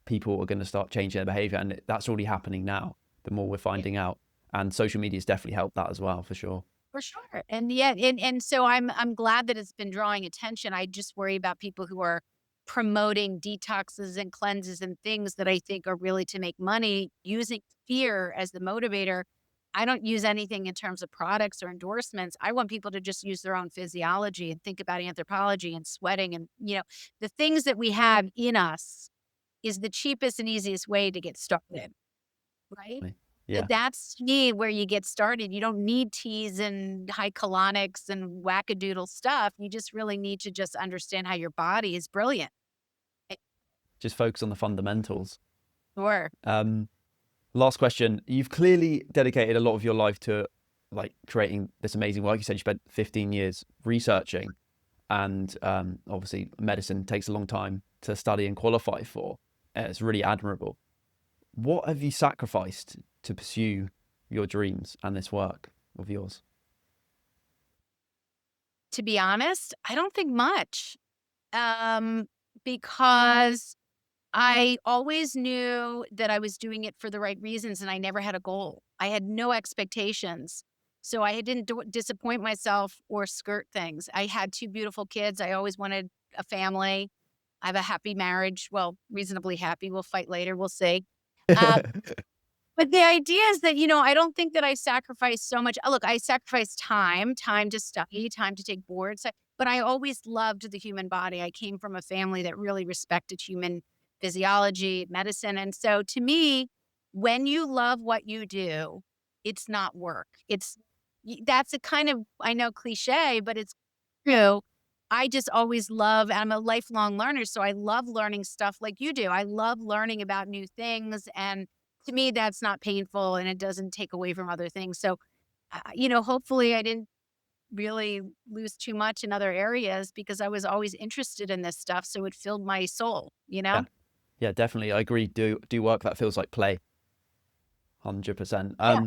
people are going to start changing their behavior. And that's already happening now, the more we're finding out. And social media has definitely helped that as well, for sure. For sure. And yeah, and so I'm glad that it's been drawing attention. I just worry about people who are promoting detoxes and cleanses and things that I think are really to make money using fear as the motivator. I don't use anything in terms of products or endorsements. I want people to just use their own physiology and think about anthropology and sweating and, the things that we have in us is the cheapest and easiest way to get started. Right? Yeah, That's to me where you get started. You don't need teas and high colonics and wackadoodle stuff. You just really need to just understand how your body is brilliant. Eh, just focus on the fundamentals. Sure. Last question. You've clearly dedicated a lot of your life to like creating this amazing work. You said you spent 15 years researching, and obviously medicine takes a long time to study and qualify for. It's really admirable. What have you sacrificed to pursue your dreams and this work of yours? To be honest, I don't think much. Um, because I always knew that I was doing it for the right reasons and I never had a goal. I had no expectations. So I didn't disappoint myself or skirt things. I had two beautiful kids. I always wanted a family. I have a happy marriage. Well, reasonably happy. We'll fight later. We'll see. Um, but the idea is that, I don't think that I sacrificed so much. Look, I sacrificed time to study, time to take boards, but I always loved the human body. I came from a family that really respected human physiology, medicine. And so to me, when you love what you do, it's not work. That's a kind of, I know cliche, but it's true. I just always love, and I'm a lifelong learner. So I love learning stuff like you do. I love learning about new things. And to me, that's not painful and it doesn't take away from other things. So, hopefully I didn't really lose too much in other areas because I was always interested in this stuff. So it filled my soul, Yeah, yeah, definitely. I agree. Do work that feels like play, 100%. Yeah.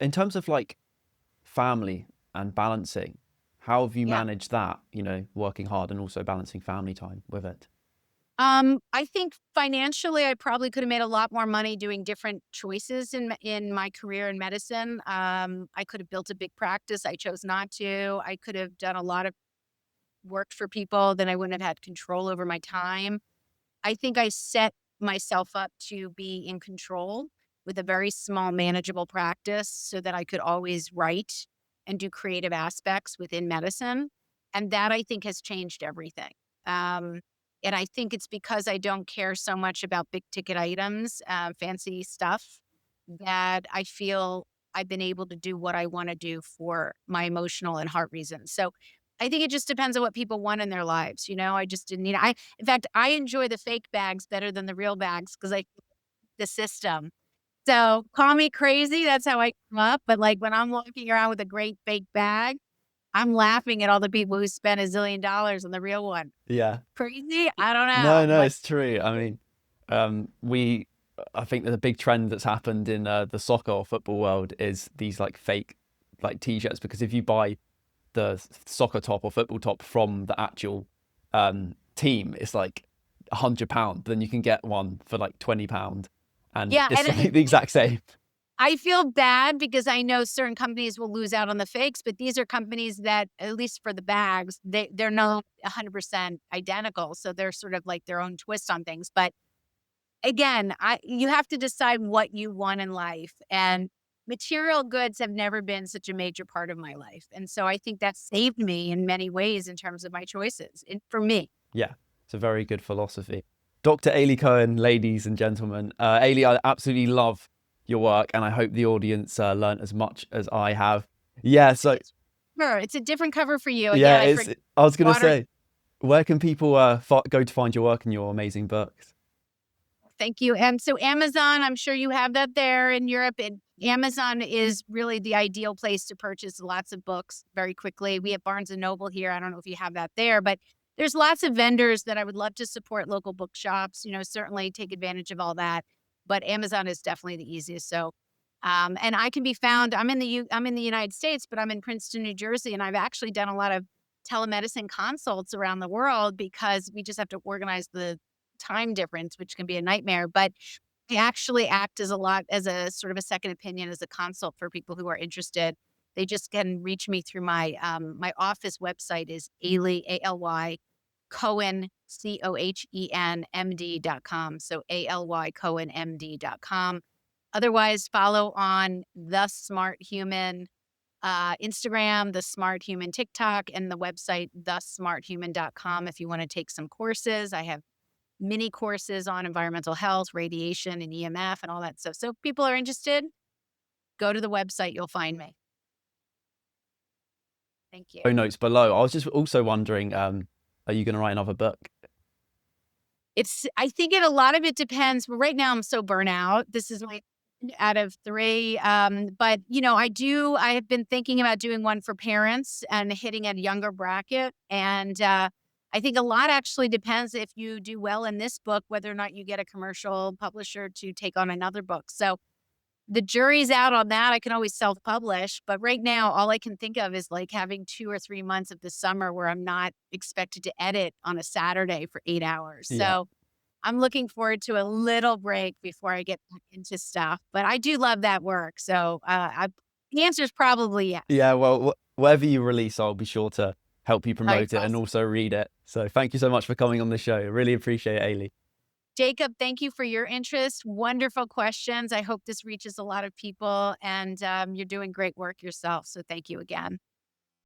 In terms of like family and balancing, how have you Yeah. managed that? Working hard and also balancing family time with it. I think financially, I probably could have made a lot more money doing different choices in my career in medicine. I could have built a big practice. I chose not to. I could have done a lot of work for people. Then I wouldn't have had control over my time. I think I set myself up to be in control with a very small, manageable practice so that I could always write and do creative aspects within medicine. And that I think has changed everything. Um, and I think it's because I don't care so much about big ticket items, fancy stuff, that I feel I've been able to do what I want to do for my emotional and heart reasons. So I think it just depends on what people want in their lives. I just didn't need. In fact, I enjoy the fake bags better than the real bags because I the system. So call me crazy. That's how I come up. But like when I'm walking around with a great fake bag, I'm laughing at all the people who spent $1 zillion on the real one. Yeah. Crazy? I don't know. No, But it's true. I mean, I think that the big trend that's happened in the soccer or football world is these like fake like t-shirts, because if you buy the soccer top or football top from the actual team, it's like £100. Then you can get one for like £20, and yeah, it's and like the exact same. I feel bad because I know certain companies will lose out on the fakes, but these are companies that, at least for the bags, they're not 100% identical. So they're sort of like their own twist on things. But again, you have to decide what you want in life. And material goods have never been such a major part of my life. And so I think that saved me in many ways in terms of my choices for me. Yeah, it's a very good philosophy. Dr. Aly Cohen, ladies and gentlemen. Aly, I absolutely love your work, and I hope the audience learned as much as I have. Yeah, so Sure, it's a different cover for you. yeah, Again, I forget I was gonna water. say, where can people go to find your work and your amazing books? Thank you. And so Amazon, I'm sure you have that there in Europe. And Amazon is really the ideal place to purchase lots of books very quickly. We have Barnes and Noble here. I don't know if you have that there, but there's lots of vendors that I would love to support local bookshops, certainly take advantage of all that. But Amazon is definitely the easiest. So and I can be found, I'm in the United States, but I'm in Princeton, New Jersey, and I've actually done a lot of telemedicine consults around the world because we just have to organize the time difference, which can be a nightmare. But I actually act as a sort of a second opinion, as a consult for people who are interested. They just can reach me through my office website is Aly, ALY, Cohen, COHEN, MD.com. So ALY Cohen MD.com. Otherwise, follow on The Smart Human Instagram, The Smart Human TikTok, and the website, thesmarthuman.com. If you want to take some courses, I have mini courses on environmental health, radiation, and EMF, and all that stuff. So if people are interested, go to the website. You'll find me. Thank you. Show notes below. I was just also wondering, are you going to write another book? I think a lot of it depends. But right now, I'm so burnout. This is my out of three. But I have been thinking about doing one for parents and hitting a younger bracket. And I think a lot actually depends if you do well in this book, whether or not you get a commercial publisher to take on another book. So the jury's out on that. I can always self-publish, but right now, all I can think of is like having 2 or 3 months of the summer where I'm not expected to edit on a Saturday for 8 hours. Yeah. So I'm looking forward to a little break before I get back into stuff, but I do love that work. So the answer is probably yes. Yeah, well, whatever you release, I'll be sure to help you All right, promote it and awesome. also read it. So thank you so much for coming on the show. Really appreciate it, Aly. Jacob, thank you for your interest. Wonderful questions. I hope this reaches a lot of people, and you're doing great work yourself. So thank you again.